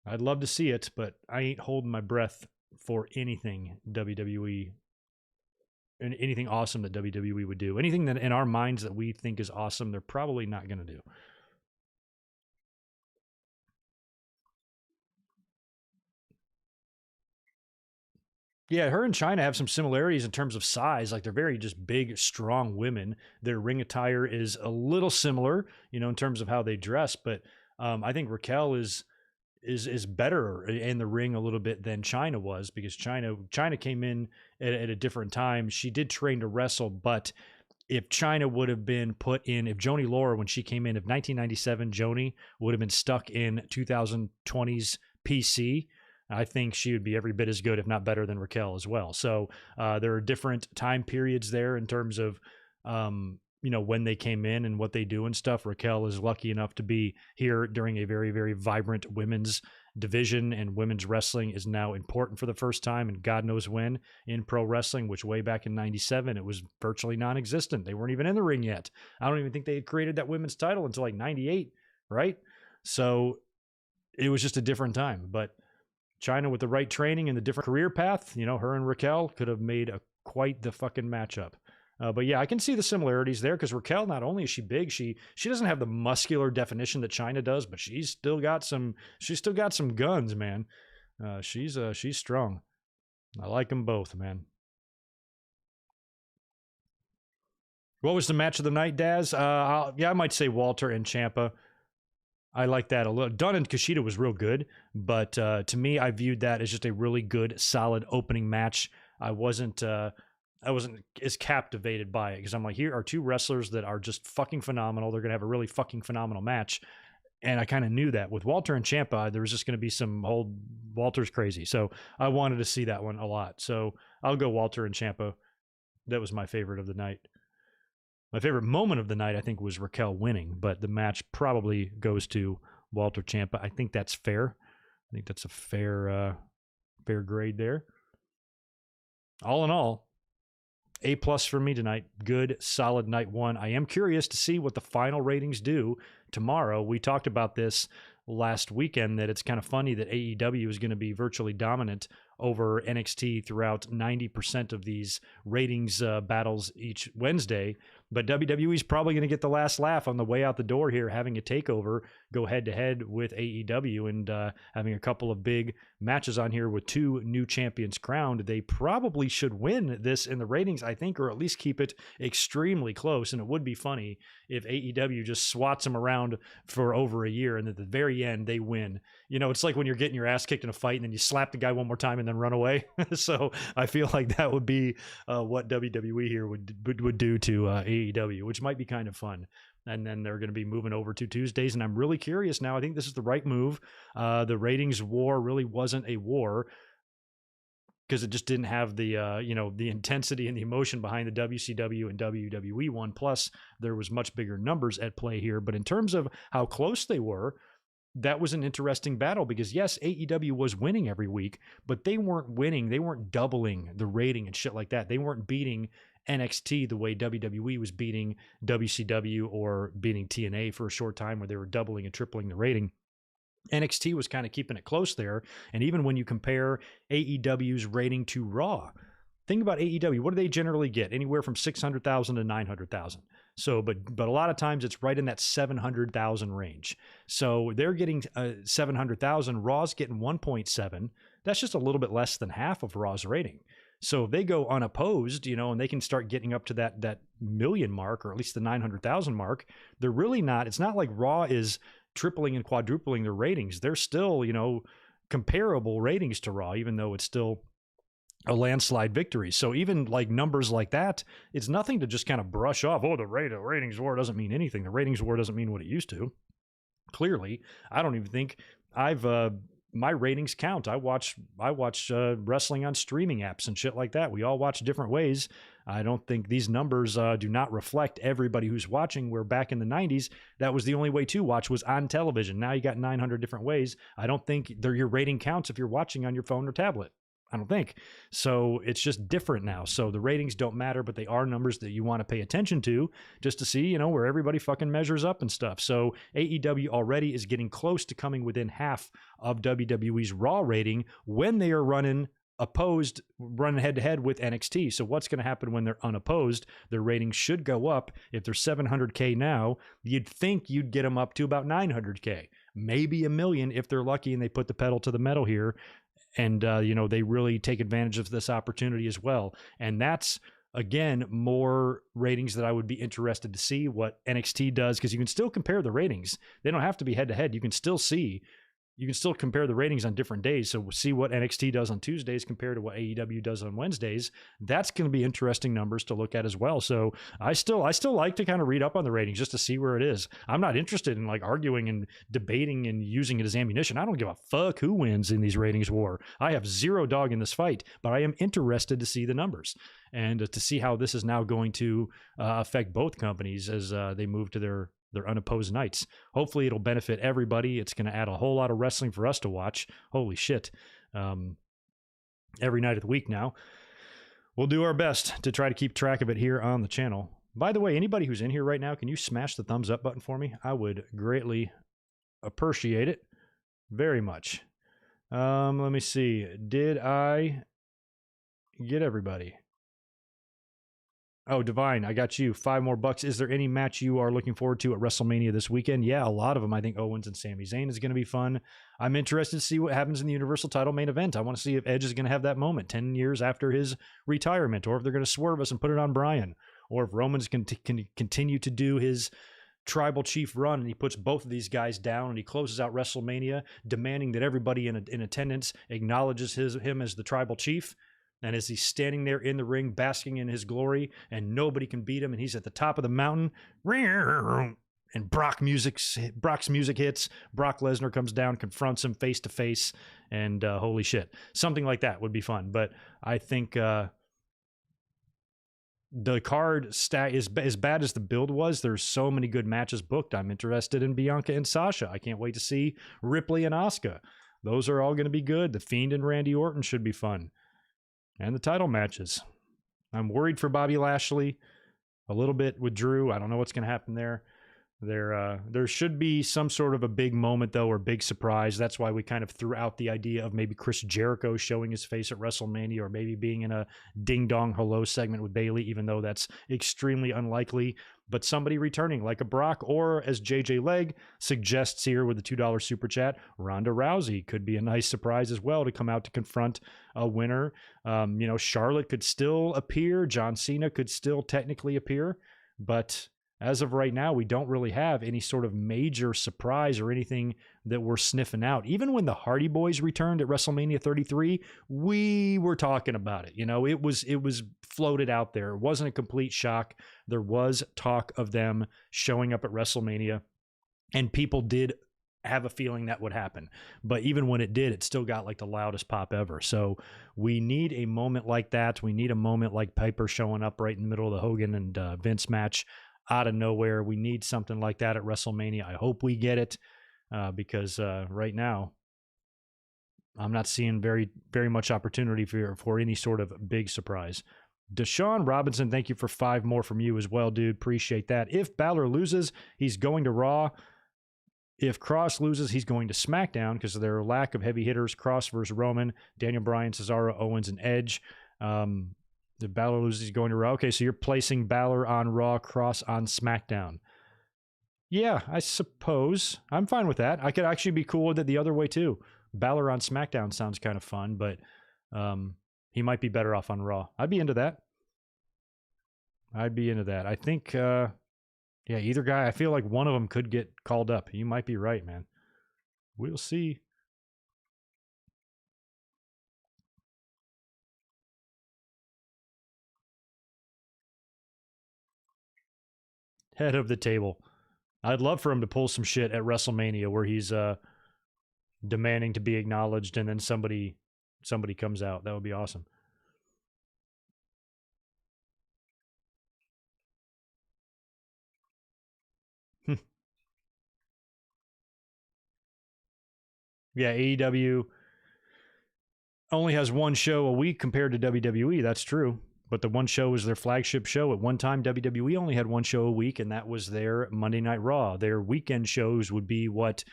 I'd love to see it, but I ain't holding my breath for anything WWE and anything awesome that WWE would do. Anything that in our minds that we think is awesome, they're probably not going to do. Yeah, her and China have some similarities in terms of size. Like, they're very just big, strong women. Their ring attire is a little similar, in terms of how they dress. But I think Raquel is better in the ring a little bit than China was, because China came in at a different time. She did train to wrestle, but if China would have been if Joni Laura, when she came in, if 1997 Joni would have been stuck in 2020's PC, I think she would be every bit as good, if not better, than Raquel as well. So there are different time periods there in terms of, when they came in and what they do and stuff. Raquel is lucky enough to be here during a very, very vibrant women's division, and women's wrestling is now important for the first time, and God knows when, in pro wrestling, which way back in 97, it was virtually non-existent. They weren't even in the ring yet. I don't even think they had created that women's title until like 98, right? So it was just a different time. But China, with the right training and the different career path, her and Raquel could have made quite the fucking matchup. But yeah, I can see the similarities there, because Raquel, not only is she big, she doesn't have the muscular definition that China does, but she's still got some guns, man. She's strong. I like them both, man. What was the match of the night, Daz? I might say Walter and Ciampa. I like that a little. Dunne and Kushida was real good, but to me, I viewed that as just a really good, solid opening match. I wasn't as captivated by it, because I'm like, here are two wrestlers that are just fucking phenomenal. They're going to have a really fucking phenomenal match. And I kind of knew that with Walter and Ciampa, there was just going to be some old Walter's crazy. So I wanted to see that one a lot. So I'll go Walter and Ciampa. That was my favorite of the night. My favorite moment of the night, I think, was Raquel winning, but the match probably goes to Walter Ciampa. I think that's fair. I think that's a fair grade there. All in all, A+ for me tonight. Good, solid night one. I am curious to see what the final ratings do tomorrow. We talked about this last weekend, that it's kind of funny that AEW is going to be virtually dominant over NXT throughout 90% of these ratings battles each Wednesday. But WWE is probably going to get the last laugh on the way out the door here, having a takeover go head-to-head with AEW and having a couple of big matches on here with two new champions crowned. They probably should win this in the ratings, I think, or at least keep it extremely close. And it would be funny if AEW just swats them around for over a year and at the very end they win. It's like when you're getting your ass kicked in a fight and then you slap the guy one more time and then run away. So I feel like that would be what WWE here would do to AEW, which might be kind of fun. And then they're going to be moving over to Tuesdays, and I'm really curious now. I think this is the right move. The ratings war really wasn't a war, because it just didn't have the the intensity and the emotion behind the WCW and WWE one. Plus, there was much bigger numbers at play here. But in terms of how close they were, that was an interesting battle, because yes, AEW was winning every week, but they weren't winning. They weren't doubling the rating and shit like that. They weren't beating NXT the way WWE was beating WCW or beating TNA for a short time, where they were doubling and tripling the rating. NXT was kind of keeping it close there. And even when you compare AEW's rating to Raw, think about AEW. What do they generally get? Anywhere from 600,000 to 900,000. So, but a lot of times it's right in that 700,000 range. So they're getting 700,000. Raw's getting 1.7. That's just a little bit less than half of Raw's rating. So if they go unopposed, and they can start getting up to that million mark, or at least the 900,000 mark, they're really not. It's not like Raw is tripling and quadrupling their ratings. They're still, comparable ratings to Raw, even though it's still a landslide victory. So even like numbers like that, it's nothing to just kind of brush off. Oh, the ratings war doesn't mean anything. The ratings war doesn't mean what it used to. Clearly, I don't even think my ratings count. I watch wrestling on streaming apps and shit like that. We all watch different ways. I don't think these numbers do not reflect everybody who's watching, where back in the 90s, that was the only way to watch, was on television. Now you got 900 different ways. I don't think your rating counts if you're watching on your phone or tablet. I don't think. So it's just different now. So the ratings don't matter, but they are numbers that you want to pay attention to just to see, where everybody fucking measures up and stuff. So AEW already is getting close to coming within half of WWE's Raw rating when they are running head to head with NXT. So what's going to happen when they're unopposed? Their ratings should go up. If they're 700K now, you'd think you'd get them up to about 900K, maybe a million if they're lucky and they put the pedal to the metal here. And, they really take advantage of this opportunity as well. And that's, again, more ratings that I would be interested to see what NXT does, because you can still compare the ratings. They don't have to be head to head. You can still compare the ratings on different days. So we'll see what NXT does on Tuesdays compared to what AEW does on Wednesdays. That's going to be interesting numbers to look at as well. So I still like to kind of read up on the ratings just to see where it is. I'm not interested in like arguing and debating and using it as ammunition. I don't give a fuck who wins in these ratings war. I have zero dog in this fight, but I am interested to see the numbers and to see how this is now going to affect both companies as they move to their unopposed nights. Hopefully it'll benefit everybody. It's going to add a whole lot of wrestling for us to watch. Holy shit. Every night of the week now. We'll do our best to try to keep track of it here on the channel. By the way, anybody who's in here right now, can you smash the thumbs up button for me? I would greatly appreciate it very much. Let me see. Did I get everybody? Oh, Divine, I got you. $5 more. Is there any match you are looking forward to at WrestleMania this weekend? Yeah, a lot of them. I think Owens and Sami Zayn is going to be fun. I'm interested to see what happens in the Universal title main event. I want to see if Edge is going to have that moment 10 years after his retirement, or if they're going to swerve us and put it on Bryan, or if Roman's can continue to do his tribal chief run and he puts both of these guys down and he closes out WrestleMania demanding that everybody in attendance acknowledges him as the tribal chief. And as he's standing there in the ring, basking in his glory, and nobody can beat him, and he's at the top of the mountain, and Brock's music hits, Brock Lesnar comes down, confronts him face to face, and holy shit. Something like that would be fun. But I think the card is as bad as the build was. There's so many good matches booked. I'm interested in Bianca and Sasha. I can't wait to see Ripley and Asuka. Those are all going to be good. The Fiend and Randy Orton should be fun. And the title matches. I'm worried for Bobby Lashley, a little bit with Drew. I don't know what's going to happen there. There should be some sort of a big moment, though, or big surprise. That's why we kind of threw out the idea of maybe Chris Jericho showing his face at WrestleMania, or maybe being in a Ding Dong Hello segment with Bayley, even though that's extremely unlikely. But somebody returning like a Brock, or as JJ Leg suggests here with the $2 super chat, Ronda Rousey could be a nice surprise as well to come out to confront a winner. Charlotte could still appear. John Cena could still technically appear. But as of right now, we don't really have any sort of major surprise or anything that we're sniffing out. Even when the Hardy Boys returned at WrestleMania 33, we were talking about it. It was floated out there. It wasn't a complete shock. There was talk of them showing up at WrestleMania, and people did have a feeling that would happen. But even when it did, it still got like the loudest pop ever. So we need a moment like that. We need a moment like Piper showing up right in the middle of the Hogan and Vince match out of nowhere. We need something like that at WrestleMania. I hope we get it because right now I'm not seeing very, very much opportunity for any sort of big surprise. Deshaun Robinson, thank you for 5 more from you as well, dude. Appreciate that. If Balor loses, he's going to Raw. If Cross loses, he's going to SmackDown because of their lack of heavy hitters. Cross versus Roman, Daniel Bryan, Cesaro, Owens, and Edge. If Balor loses, he's going to Raw. Okay, so you're placing Balor on Raw, Cross on SmackDown. Yeah, I suppose. I'm fine with that. I could actually be cool with it the other way too. Balor on SmackDown sounds kind of fun, but he might be better off on Raw. I'd be into that. I think, yeah, either guy. I feel like one of them could get called up. You might be right, man. We'll see. Head of the table. I'd love for him to pull some shit at WrestleMania where he's demanding to be acknowledged and then somebody comes out. That would be awesome. Yeah, AEW only has one show a week compared to WWE. That's true. But the one show is their flagship show. At one time, WWE only had one show a week, and that was their Monday Night Raw. Their weekend shows would be what,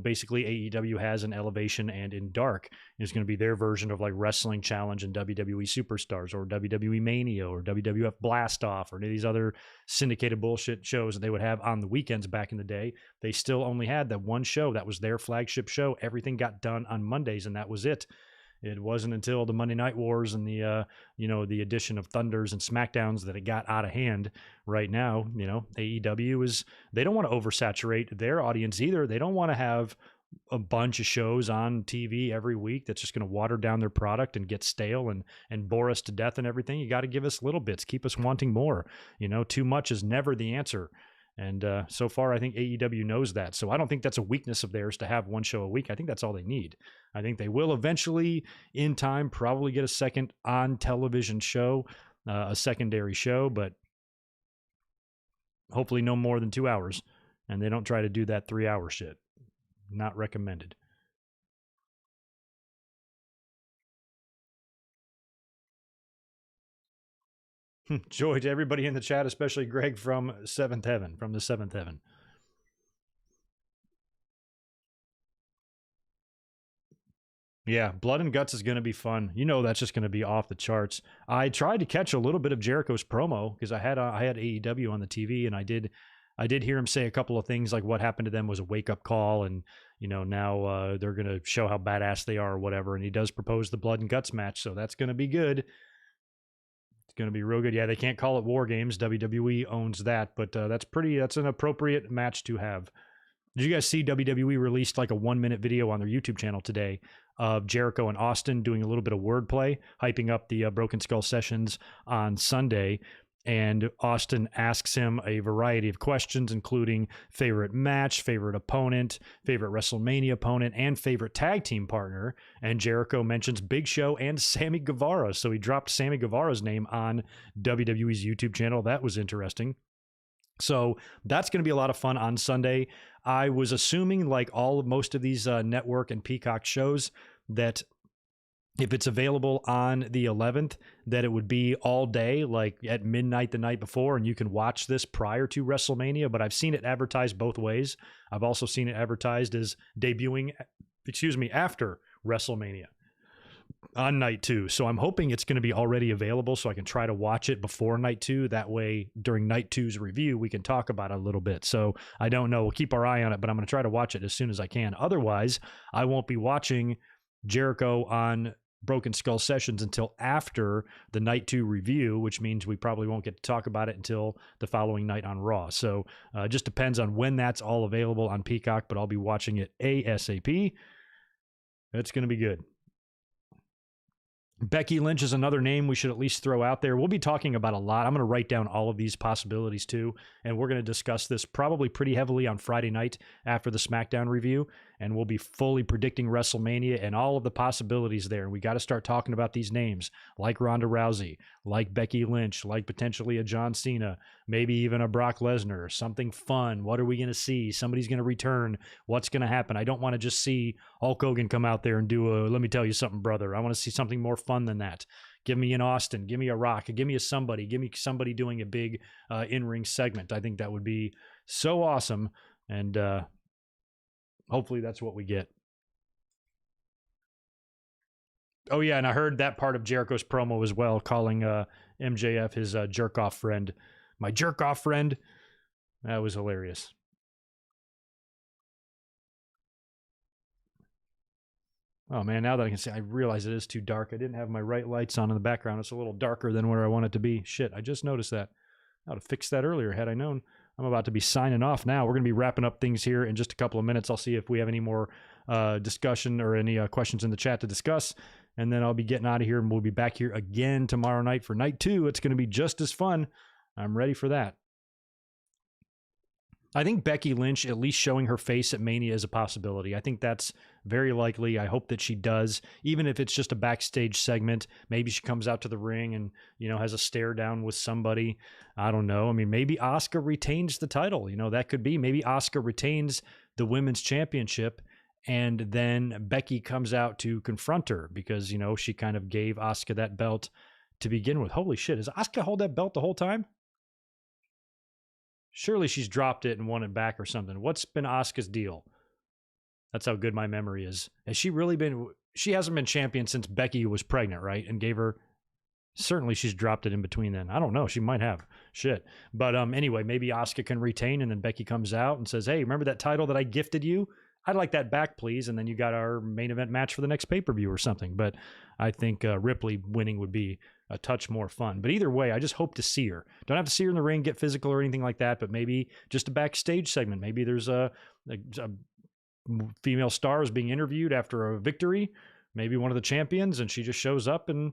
basically AEW has in Elevation and in Dark. It's going to be their version of like Wrestling Challenge and WWE Superstars or WWE Mania or WWF Blast Off or any of these other syndicated bullshit shows that they would have on the weekends back in the day. They still only had that one show. That was their flagship show. Everything got done on Mondays, and that was it. It wasn't until the Monday Night Wars and the, the addition of Thunders and SmackDowns that it got out of hand. Right now, AEW they don't want to oversaturate their audience either. They don't want to have a bunch of shows on TV every week that's just going to water down their product and get stale and bore us to death and everything. You got to give us little bits, keep us wanting more. Too much is never the answer. And so far, I think AEW knows that. So I don't think that's a weakness of theirs to have one show a week. I think that's all they need. I think they will eventually, in time, probably get a second on-television show, a secondary show, but hopefully no more than 2 hours. And they don't try to do that 3-hour shit. Not recommended. Joy to everybody in the chat, especially Greg from the Seventh Heaven. Yeah, Blood and Guts is going to be fun. That's just going to be off the charts. I tried to catch a little bit of Jericho's promo because I had AEW on the TV, and I did hear him say a couple of things like what happened to them was a wake up call, and now they're going to show how badass they are or whatever. And he does propose the Blood and Guts match, so that's going to be good. Going to be real good. Yeah, they can't call it War Games. WWE owns that, but that's an appropriate match to have. Did you guys see WWE released like a 1-minute video on their YouTube channel today of Jericho and Austin doing a little bit of wordplay, hyping up the Broken Skull sessions on Sunday? And Austin asks him a variety of questions, including favorite match, favorite opponent, favorite WrestleMania opponent, and favorite tag team partner. And Jericho mentions Big Show and Sammy Guevara. So he dropped Sammy Guevara's name on WWE's YouTube channel. That was interesting. So that's going to be a lot of fun on Sunday. I was assuming, like most of these network and Peacock shows, that if it's available on the 11th, that it would be all day, like at midnight the night before, and you can watch this prior to WrestleMania. But I've seen it advertised both ways. I've also seen it advertised as debuting, after WrestleMania on night 2. So I'm hoping it's going to be already available so I can try to watch it before night 2. That way, during night 2's review, we can talk about it a little bit. So I don't know. We'll keep our eye on it, but I'm going to try to watch it as soon as I can. Otherwise, I won't be watching Jericho on Broken Skull Sessions until after the night 2 review, which means we probably won't get to talk about it until the following night on Raw. So it just depends on when that's all available on Peacock, but I'll be watching it ASAP. It's going to be good. Becky Lynch is another name we should at least throw out there. We'll be talking about a lot. I'm going to write down all of these possibilities too, and we're going to discuss this probably pretty heavily on Friday night after the SmackDown review, and we'll be fully predicting WrestleMania and all of the possibilities there. And we got to start talking about these names, like Ronda Rousey, like Becky Lynch, like potentially a John Cena, maybe even a Brock Lesnar, something fun. What are we going to see? Somebody's going to return. What's going to happen? I don't want to just see Hulk Hogan come out there and do a, let me tell you something, brother. I want to see something more fun than that. Give me an Austin, give me a Rock, give me somebody doing a big in-ring segment. I think that would be so awesome. And hopefully that's what we get. Oh, yeah, and I heard that part of Jericho's promo as well, calling MJF his jerk-off friend. My jerk-off friend. That was hilarious. Oh, man, now that I can see, I realize it is too dark. I didn't have my right lights on in the background. It's a little darker than where I want it to be. Shit, I just noticed that. I ought to fix that earlier had I known. I'm about to be signing off now. We're going to be wrapping up things here in just a couple of minutes. I'll see if we have any more discussion or any questions in the chat to discuss. And then I'll be getting out of here, and we'll be back here again tomorrow night for night 2. It's going to be just as fun. I'm ready for that. I think Becky Lynch at least showing her face at Mania is a possibility. I think that's very likely. I hope that she does, even if it's just a backstage segment. Maybe she comes out to the ring and, has a stare down with somebody. I don't know. I mean, maybe Asuka retains the title. That could be. Maybe Asuka retains the women's championship, and then Becky comes out to confront her because, she kind of gave Asuka that belt to begin with. Holy shit. Does Asuka hold that belt the whole time? Surely she's dropped it and won it back or something. What's been Asuka's deal? That's how good my memory is. Has she really been... She hasn't been champion since Becky was pregnant, right? And gave her... Certainly she's dropped it in between then. I don't know. She might have. Shit. But anyway, maybe Asuka can retain, and then Becky comes out and says, hey, remember that title that I gifted you? I'd like that back, please. And then you got our main event match for the next pay-per-view or something. But I think Ripley winning would be a touch more fun. But either way, I just hope to see her. Don't have to see her in the ring, get physical or anything like that, but maybe just a backstage segment. Maybe there's a female star is being interviewed after a victory, maybe one of the champions, and she just shows up and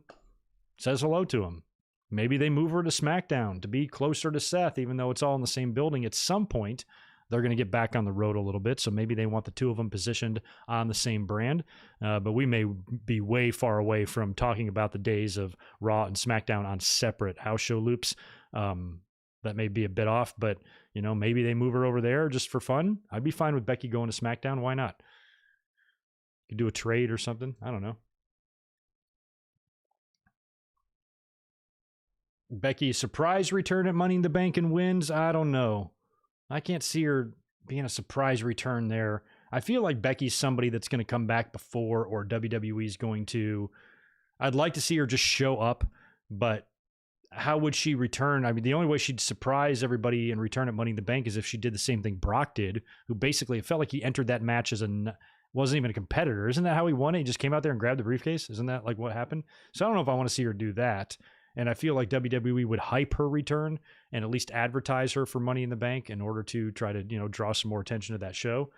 says hello to him. Maybe they move her to SmackDown to be closer to Seth, even though it's all in the same building. At some point, they're going to get back on the road a little bit, so maybe they want the two of them positioned on the same brand. But we may be way far away from talking about the days of Raw and SmackDown on separate house show loops. That may be a bit off, but maybe they move her over there just for fun. I'd be fine with Becky going to SmackDown. Why not? Could do a trade or something. I don't know. Becky surprise return at Money in the Bank and wins. I don't know. I can't see her being a surprise return there. I feel like Becky's somebody that's going to come back before, or WWE's going to... I'd like to see her just show up, but how would she return? I mean, the only way she'd surprise everybody and return at Money in the Bank is if she did the same thing Brock did, who basically, it felt like he entered that match as wasn't even a competitor. Isn't that how he won it? He just came out there and grabbed the briefcase? Isn't that like what happened? So I don't know if I want to see her do that. And I feel like WWE would hype her return and at least advertise her for Money in the Bank in order to try to, draw some more attention to that show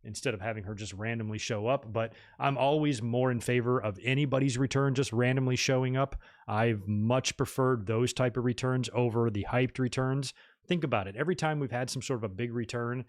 instead of having her just randomly show up. But I'm always more in favor of anybody's return just randomly showing up. I've much preferred those type of returns over the hyped returns. Think about it. Every time we've had some sort of a big return,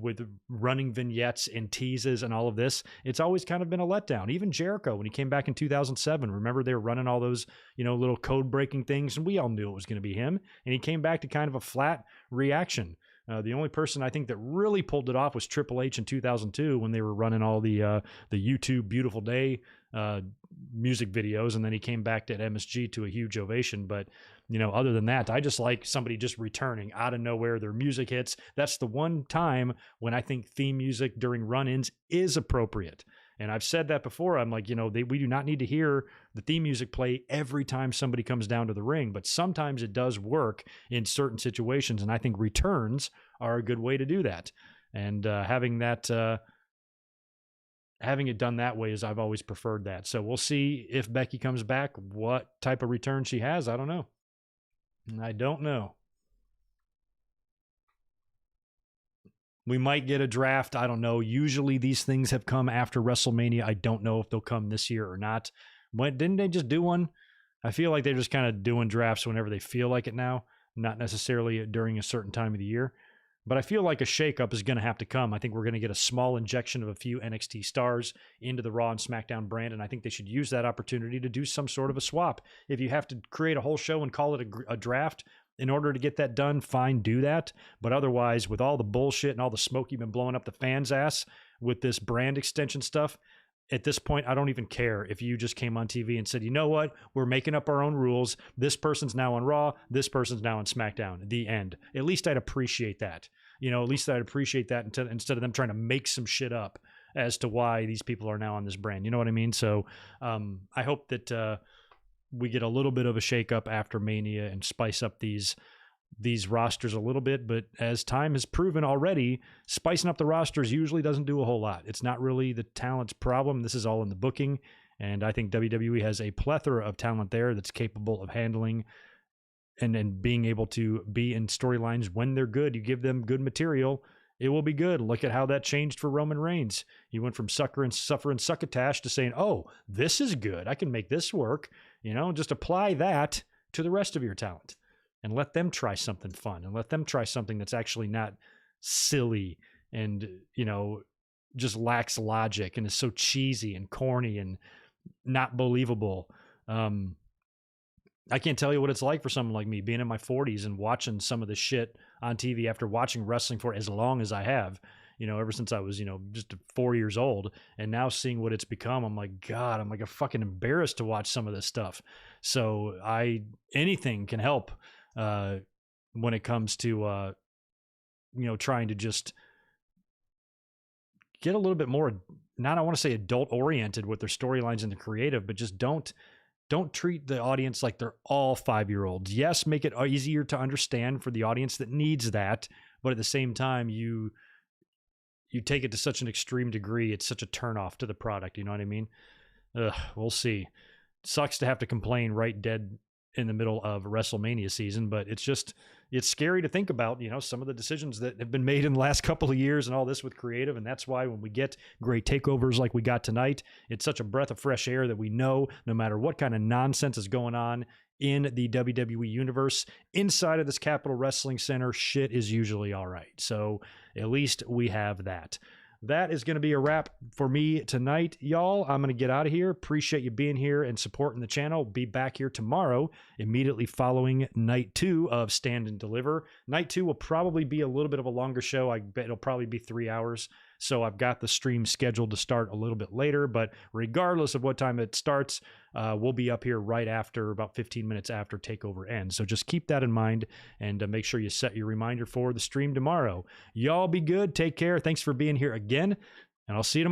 with running vignettes and teases and all of this, it's always kind of been a letdown. Even Jericho, when he came back in 2007, remember they were running all those, little code breaking things, and we all knew it was going to be him. And he came back to kind of a flat reaction. The only person I think that really pulled it off was Triple H in 2002 when they were running all the YouTube Beautiful Day music videos, and then he came back to MSG to a huge ovation. But other than that, I just like somebody just returning out of nowhere. Their music hits. That's the one time when I think theme music during run-ins is appropriate. And I've said that before. I'm like, we do not need to hear the theme music play every time somebody comes down to the ring, but sometimes it does work in certain situations. And I think returns are a good way to do that. And having it done that way is, I've always preferred that. So we'll see if Becky comes back, what type of return she has. I don't know. We might get a draft. I don't know. Usually these things have come after WrestleMania. I don't know if they'll come this year or not. Didn't they just do one? I feel like they're just kind of doing drafts whenever they feel like it now, not necessarily during a certain time of the year. But I feel like a shakeup is going to have to come. I think we're going to get a small injection of a few NXT stars into the Raw and SmackDown brand, and I think they should use that opportunity to do some sort of a swap. If you have to create a whole show and call it a draft in order to get that done, fine, do that. But otherwise, with all the bullshit and all the smoke you've been blowing up the fans' ass with this brand extension stuff, at this point, I don't even care if you just came on TV and said, you know what, we're making up our own rules. This person's now on Raw. This person's now on SmackDown. The end. At least I'd appreciate that. At least I'd appreciate that instead of them trying to make some shit up as to why these people are now on this brand. You know what I mean? So I hope that we get a little bit of a shakeup after Mania and spice up these rosters a little bit, but as time has proven already, spicing up the rosters usually doesn't do a whole lot. It's not really the talent's problem. This is all in the booking, and I think WWE has a plethora of talent there that's capable of handling and being able to be in storylines when they're good. You give them good material, it will be good. Look at how that changed for Roman Reigns. He went from suffering succotash to saying, oh, this is good. I can make this work. Just apply that to the rest of your talent. And let them try something fun and let them try something that's actually not silly and, just lacks logic and is so cheesy and corny and not believable. I can't tell you what it's like for someone like me being in my 40s and watching some of the shit on TV after watching wrestling for as long as I have, ever since I was, just 4 years old, and now seeing what it's become. I'm like, God, I'm like a fucking embarrassed to watch some of this stuff. So anything can help. When it comes to, trying to just get a little bit more, I want to say adult oriented with their storylines and the creative, but just don't treat the audience like they're all 5-year-olds. Yes, make it easier to understand for the audience that needs that. But at the same time, you take it to such an extreme degree. It's such a turnoff to the product. You know what I mean? We'll see. Sucks to have to complain right dead in the middle of WrestleMania season, but it's scary to think about, some of the decisions that have been made in the last couple of years and all this with creative. And that's why when we get great takeovers like we got tonight, it's such a breath of fresh air that we know no matter what kind of nonsense is going on in the WWE universe, inside of this Capitol Wrestling Center, shit is usually all right. So at least we have that. That is going to be a wrap for me tonight, y'all. I'm going to get out of here. Appreciate you being here and supporting the channel. Be back here tomorrow, immediately following night 2 of Stand and Deliver. Night 2 will probably be a little bit of a longer show. I bet it'll probably be 3 hours. So I've got the stream scheduled to start a little bit later, but regardless of what time it starts, we'll be up here right after, about 15 minutes after TakeOver ends. So just keep that in mind and make sure you set your reminder for the stream tomorrow. Y'all be good. Take care. Thanks for being here again, and I'll see you tomorrow.